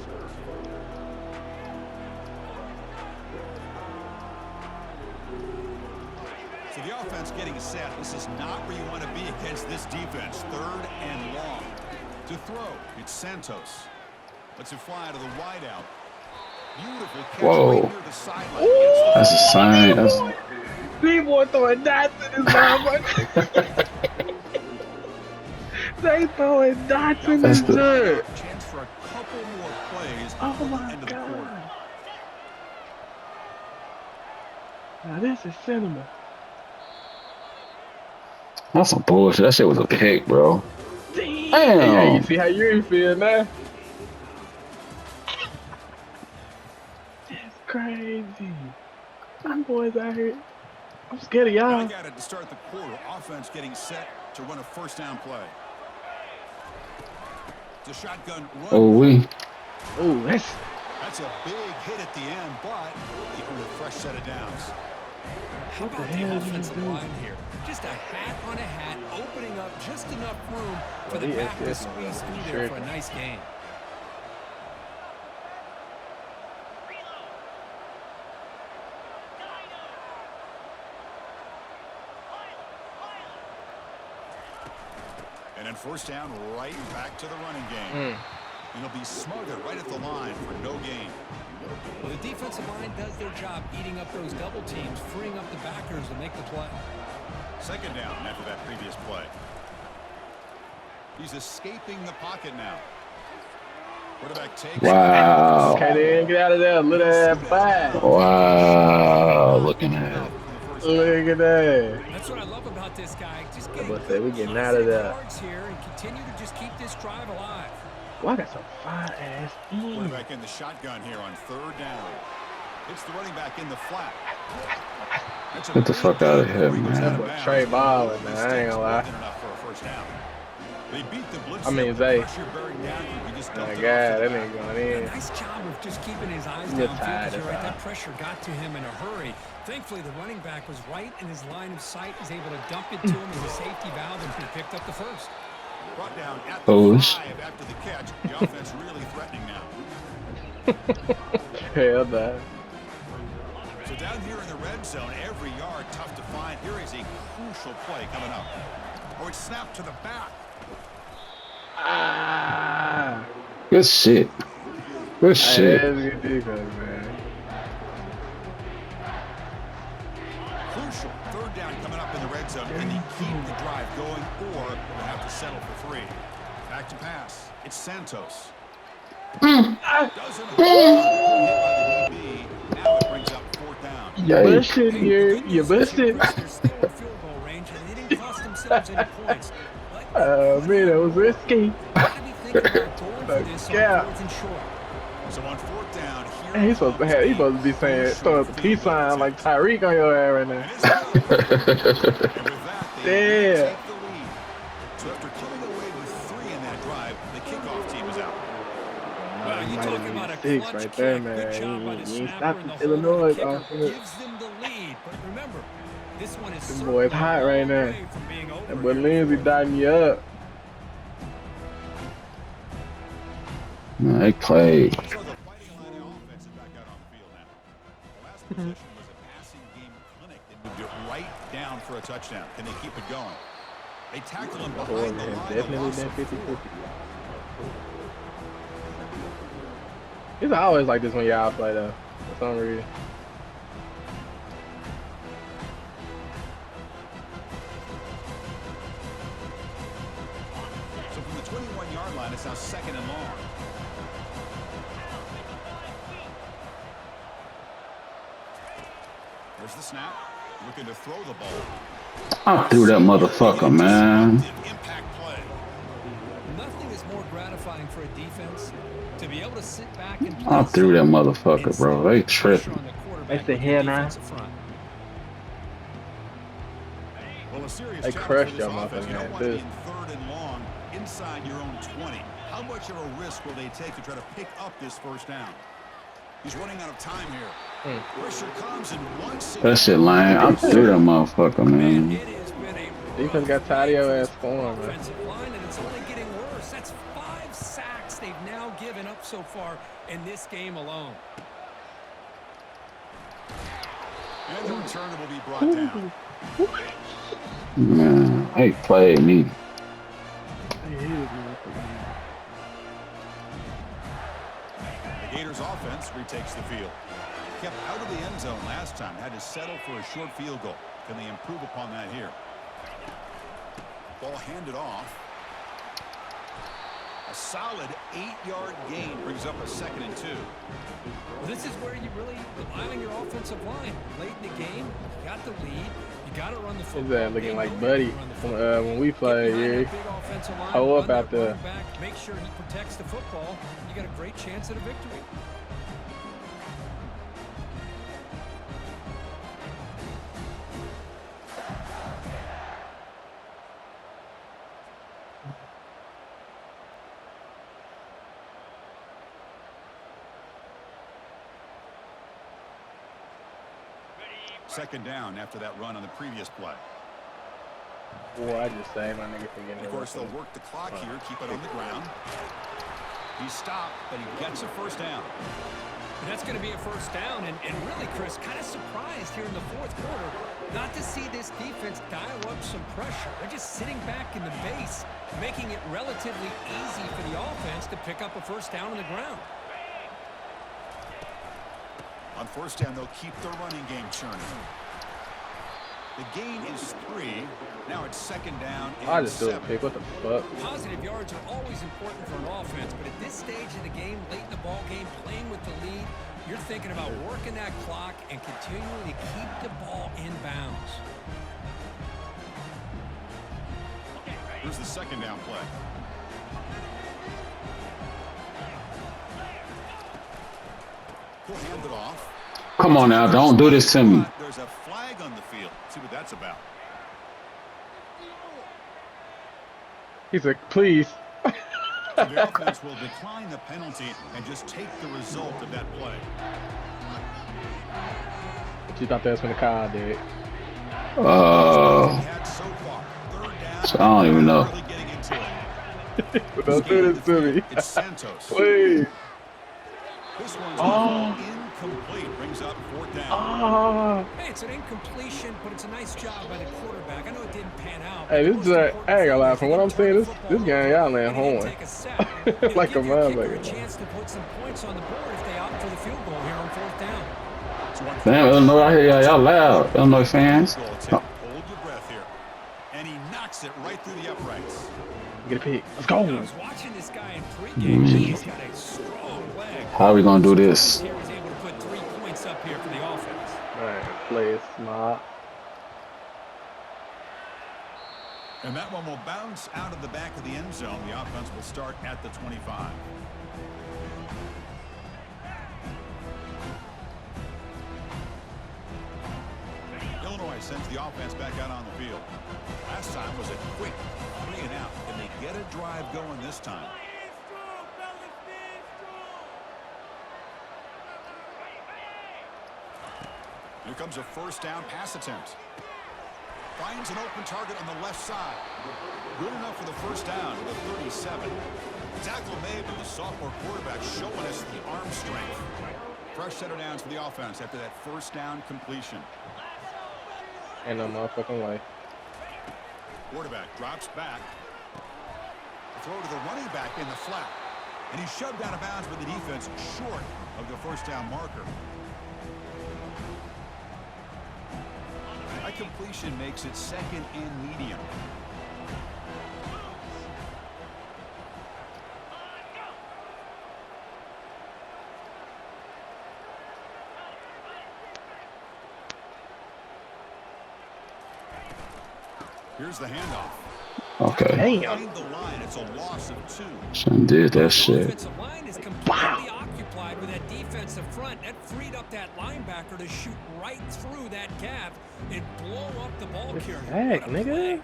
C: So the offense getting set. This is not where you want to be against this defense. 3rd and long. To throw, it's Santos. Lets it fly to the wideout. Beautiful catch
A: Whoa.
C: right near the sideline.
A: That's a sign. That's
B: B-boy throwing dots in his motherfucker. They throwing dots in
A: That's
B: his
A: the-
B: dirt.
C: Chance for a couple more plays
B: Oh
C: before the
B: my
C: end of the quarter.
B: god. Now this is cinema.
A: that's some bullshit. That shit was a pick, bro.
B: Damn.
A: Damn.
B: Hey, you see how you feel now? That's crazy. Them boys out here. I'm scared of y'all.
C: Back at it to start the quarter. Offense getting set to run a first down play. It's a shotgun run.
A: Oh, we.
B: Ooh, that's
C: That's a big hit at the end, but they earn a fresh set of downs.
D: How
B: What the
D: about the
B: hell did
D: offensive
B: he do?
D: line here? Just a hat on a hat, opening up just enough room for the
B: He
D: back to
B: is
D: squeeze through
B: sure.
D: there for a nice gain.
C: And then first down, right back to the running game. And it'll be smothered right at the line for no gain.
D: Well, the defensive line does their job eating up those double teams, freeing up the backers to make the play.
C: Second down after that previous play. He's escaping the pocket now. Quarterback takes.
A: Wow.
B: can't even get out of there. Look at that back.
A: Wow. Looking at it.
B: Look at that.
D: That's what I love about this guy. Just getting
B: about to say, we getting out of there.
D: yards here and continue to just keep this drive alive.
B: Well, I got some fine ass.
C: Quarterback in the shotgun here on 3rd down. It's the running back in the flat. That's a
A: Get the
C: big
A: fuck out of
C: gain
A: here,
C: before he goes
A: man.
C: out of bounds.
B: Trey Ballin, man. I ain't gonna lie.
C: More than enough for a first down. They beat the blitz.
B: I mean,
C: there,
B: Zay.
C: pressure bearing down. He just
B: My
C: dumped
B: God,
C: it off to
B: that
C: the
B: ain't
C: back.
B: going in.
D: Nice job of just keeping his eyes
B: You're
D: downfield.
B: tired,
D: Because you're right,
B: that's
D: that pressure got to him in a hurry. Thankfully, the running back was right in his line of sight. Was able to dump it to him as a safety valve, and he picked up the first.
C: Brought down at the
A: Bullish.
C: 5 after the catch. The offense really threatening now.
B: Hell no.
C: So down here in the red zone, every yard tough to find. Here is a crucial play coming up. Oh, it's snapped to the back.
B: Ah.
A: Good shit. Good
B: Hey,
A: shit.
B: that's good defense, man.
C: Crucial. 3rd down coming up in the red zone. Can they keep the drive going, or they'll have to settle for 3? Back to pass. It's Santos. Doesn't hit by the DB. Now it brings up 4th down.
B: You
A: Yikes.
B: busted here. You busted.
D: They're still in field goal range, and they didn't cost themselves any points. But
B: Man, that was risky.
D: gotta be thinking about going for this on
B: Yeah.
D: 4th and short.
C: So on 4th down, here
B: He's supposed to be saying, throw up a peace sign like Tyreek on your ass right now.
C: And with that, they
B: Damn.
C: take the lead. So after coming away with 3 in that drive, the kickoff team is out.
D: Well, you
B: Might
D: talk
B: have
D: about
B: been
D: a
B: 6
D: clutch
B: right there,
D: kick.
B: man.
D: Good job by the
B: He ain't
D: snapper
B: stopped
D: and the
B: Illinois
D: Illinois kicker
B: offense.
D: gives them the lead. But remember, this one is
B: This boy's hot right now.
D: away from being over
B: That boy
D: here.
B: Lindsay dotting you up.
A: Man, they played.
C: So the Fighting Illini possession was a passing game clinic. They moved it right down for a touchdown. Can they keep it going? They tackle him behind the line.
B: Definitely been 50-50. It's always like this when y'all play though, for some reason.
C: So from the 21-yard line, it's now 2nd and long. There's the snap. Looking to throw the ball.
A: I threw that motherfucker, man.
C: Impact play.
D: Nothing is more gratifying for a defense to be able to sit back and
A: I threw that motherfucker, bro. They tripping.
B: That's the hell now.
C: Well, a serious
B: They
C: challenge
B: crushed
C: for this
B: your
C: offense. You don't
B: motherfucker,
C: want to be
B: man.
C: in 3rd and long inside your own 20. How much of a risk will they take to try to pick up this first down? He's running out of time here. Pressure comes in 1
A: That shit lame. I threw that motherfucker, man.
B: Defense got tired of your ass scoring, man.
D: Offensive line, and it's only getting worse. That's 5 sacks they've now given up so far in this game alone.
C: And the return will be brought down.
A: Man, they played me.
C: The Gators offense retakes the field. Kept out of the end zone last time. Had to settle for a short field goal. Can they improve upon that here? Ball handed off. A solid 8-yard gain brings up a 2nd and 2.
D: Well, this is where you really rely on your offensive line. Late in the game, you got the lead. You got to run the football.
B: Is that looking like Buddy when we play here? Hold up out there.
D: Make sure he protects the football. You got a great chance at a victory.
C: Second down after that run on the previous play.
B: Boy, I just saved my nigga from getting
C: Of course, they'll work the clock here, keep it on the ground. He stopped, but he gets a first down.
D: And that's going to be a first down. And really, Chris, kind of surprised here in the 4th quarter not to see this defense dial up some pressure. They're just sitting back in the base, making it relatively easy for the offense to pick up a first down on the ground.
C: On first down, they'll keep their running game churning. The gain is 3. Now it's 2nd down and
B: I just threw a
C: 7.
B: pick. What the fuck?
D: Positive yards are always important for an offense, but at this stage of the game, late in the ball game, playing with the lead, you're thinking about working that clock and continuing to keep the ball in bounds.
C: Here's the 2nd down play. He'll hand it off.
A: Come on now, don't do this to me.
C: There's a flag on the field. See what that's about.
B: He's like, please.
C: The offense will decline the penalty and just take the result of that play.
B: She thought that was from the car, dude.
C: He had so far. 3rd down.
A: I don't even know.
C: Really getting into it.
B: Don't do this to me.
C: It's Santos.
B: Please.
C: This one's incomplete. Brings up 4th down.
B: Oh.
D: Hey, it's an incompletion, but it's a nice job by the quarterback. I know it didn't pan out.
B: Hey, this is I ain't gonna lie. From what I'm saying, this game y'all laying home. Like a motherfucker.
D: A chance to put some points on the board if they opt for the field goal here on 4th down.
A: Damn, Illinois, I hear y'all loud. Illinois fans.
C: Hold your breath here. And he knocks it right through the uprights.
B: Get a pick. Let's
D: I
B: go.
D: was watching this guy in pregame. He's got a strong leg.
A: How we gonna do this?
D: He was able to put 3 points up here for the offense.
B: Alright, play it smart.
C: And that one will bounce out of the back of the end zone. The offense will start at the 25. Illinois sends the offense back out on the field. Last time was a quick 3 and out. Can they get a drive going this time? Here comes a first down pass attempt. Finds an open target on the left side. Good enough for the first down to the 37. Tackle made, but the sophomore quarterback showing us the arm strength. Fresh set of downs for the offense after that first down completion.
B: Ain't no motherfucking way.
C: Quarterback drops back. Throw to the running back in the flat. And he's shoved out of bounds with the defense short of the first down marker. That completion makes it second and medium. Here's the handoff.
A: Okay.
B: Damn.
C: The line, it's a loss of 2.
A: Shouldn't did that
D: The
A: shit.
D: offensive line is completely occupied with that defensive front. That freed up that linebacker to shoot right through that gap and blow up the ball carrier.
B: Heck,
D: What a play.
B: nigga.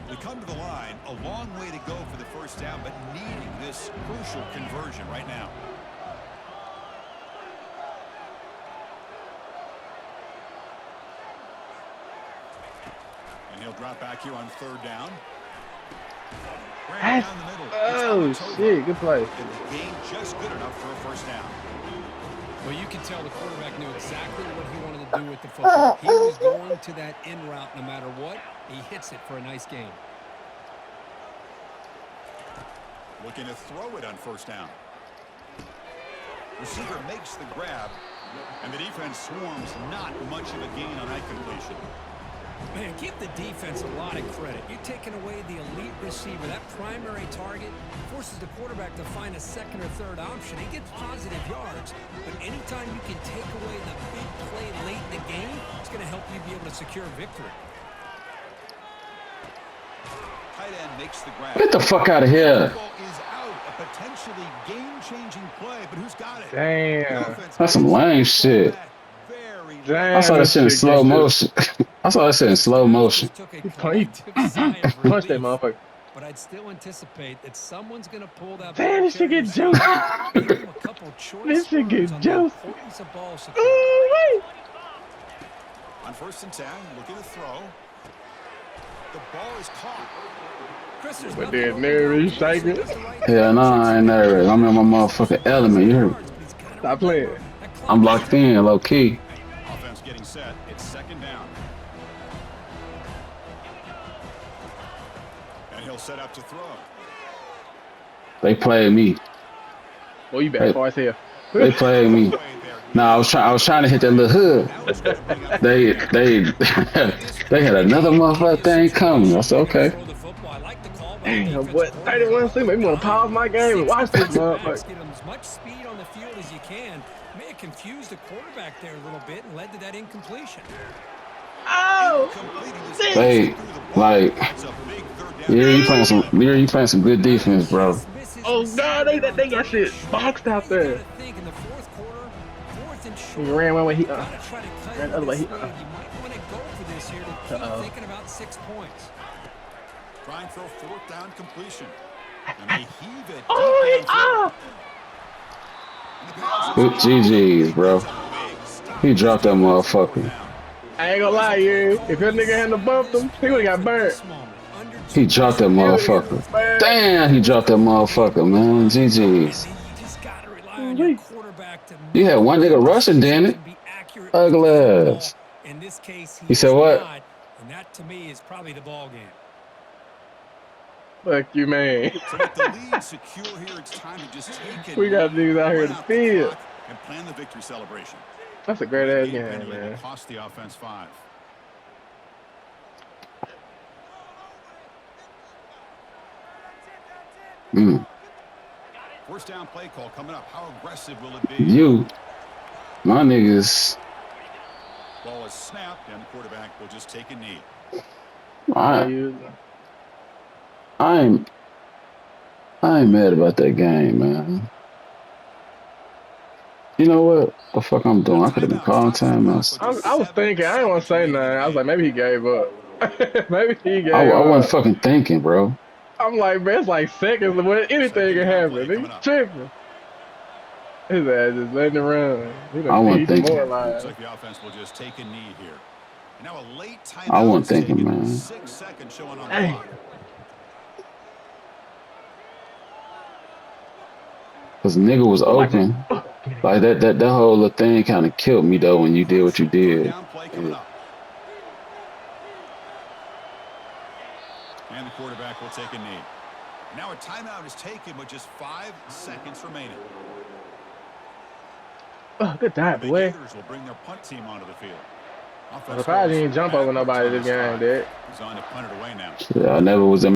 C: They come to the line, a long way to go for the first down, but needing this crucial conversion right now. And he'll drop back here on third down. Ran down the middle.
B: Oh,
C: It's over.
B: shit. Good play.
C: And the game just good enough for a first down.
D: Well, you can tell the quarterback knew exactly what he wanted to do with the football. He was going to that in route no matter what. He hits it for a nice gain.
C: Looking to throw it on first down. Receiver makes the grab, and the defense swarms. Not much of a gain on that completion.
D: Man, give the defense a lot of credit. You're taking away the elite receiver. That primary target forces the quarterback to find a second or third option. He gets positive yards, but anytime you can take away the big play late in the game, it's going to help you be able to secure victory.
C: Tight end makes the grab.
A: Get the fuck out of here.
C: Ball is out. A potentially game-changing play, but who's got it?
B: Damn.
A: That's some lame shit.
C: Very
B: Damn.
A: I saw that shit in
B: shit
A: slow
B: gets you.
A: motion. I saw that shit in slow motion.
B: Punch that motherfucker.
D: But I'd still anticipate that someone's going to pull that
B: Damn,
D: ball
B: this shit get
D: carrier.
B: juicy.
D: Give him a couple choice
B: This shit get
D: words on the
B: juicy.
D: importance of ball security.
B: Ooh-wee.
C: On first and 10, looking to throw. The ball is caught.
D: Chris, there's
B: But
D: nothing
B: then
D: wrong
B: nervous,
D: with that.
B: shaking.
D: Does the right
A: Hell
D: thing.
A: no, I ain't nervous. I'm in my motherfucking element. You heard me?
B: Stop playing.
A: I'm locked in, low key.
C: Offense getting set. It's second down. And he'll set up to throw.
A: They played me.
B: Boy, you back
A: Hey.
B: far as hell.
A: They played me.
C: Way there.
A: Nah, I was trying to hit that little hood.
C: Now it's gonna bring up
A: They they had another motherfucker thing coming. I said, okay.
D: Throw the football. I like the call by the
B: Damn,
D: defensive
B: what? 31 seconds. Maybe want to pause my game and watch this motherfucker.
D: Get him as much speed on the field as you can. May have confused the quarterback there a little bit and led to that incompletion.
B: Oh!
C: completing this
A: They
C: through the ball.
A: like,
C: That's a big third down.
A: yeah, you playing some good defense, bro.
B: Oh, God, they got shit boxed out there.
D: Think in the fourth quarter, fourth and
B: He
D: short.
B: ran one way. He
D: Gotta try to cut
B: ran
D: it
B: the other way.
D: this lead. You might want to go for this here to keep
B: Uh-oh.
D: thinking about 6 points.
C: Trying for a fourth down completion. And they heave it.
B: Oh,
C: deep
B: he, ah!
C: downfield.
A: Good GG's, bro. He dropped that motherfucker.
B: I ain't gonna lie, you. If your nigga hadn't bumped him, he would've got burnt.
D: This moment, under
A: He dropped that motherfucker. Damn, he dropped that motherfucker, man. GG's.
D: you just gotta rely on your quarterback to
A: You had one nigga rushing, damn it.
D: and be accurate
A: Ugly
D: with the ball.
A: ass.
D: In this case,
A: He said
D: is
A: what?
D: not, and that to me is probably the ball game.
B: Fuck you, man.
C: So with the lead secure here, it's time to just take it.
B: We got dudes out here to
C: run out the
B: field.
C: clock and plan the victory celebration.
B: That's a great ass
C: Game
B: game,
C: penalty
B: man.
C: that cost the offense 5.
A: Mm.
C: First down play call coming up. How aggressive will it be?
A: You, my niggas,
C: Ball is snapped, and the quarterback will just take a knee.
A: I ain't mad about that game, man. You know what the fuck I'm doing? I could have been calling timeouts.
B: I was thinking. I didn't want to say nothing. I was like, maybe he gave up. Maybe he gave
A: I
B: up.
A: wasn't fucking thinking, bro.
B: I'm like, man, it's like seconds. Anything can happen. He's tripping. His ass just letting it run. He
A: I
B: done
A: wasn't
B: beat
A: thinking.
B: more
C: Looks
B: live.
C: like the offense will just take a knee here. Now a late
A: I
C: timeout
A: wasn't
C: is
A: thinking,
C: taken.
A: man.
C: 6 seconds showing on the
B: Dang.
C: clock.
A: Cause nigga was
B: I like it.
A: open. Like that whole little thing kind of killed me though when you did what you
C: Crucial third
A: did.
C: down play coming
A: And
C: up. And the quarterback will take a knee. Now a timeout is taken with just 5 seconds remaining.
B: Oh, good dive,
C: The
B: boy.
C: Gators will bring their punt team onto the field.
B: I'm
C: Offense
B: surprised
C: goes
B: you didn't jump over
C: backwards
B: nobody
C: on
B: this
C: this
B: game,
C: drive.
B: dude.
C: He's on to punt it away now.
A: shit, I never was in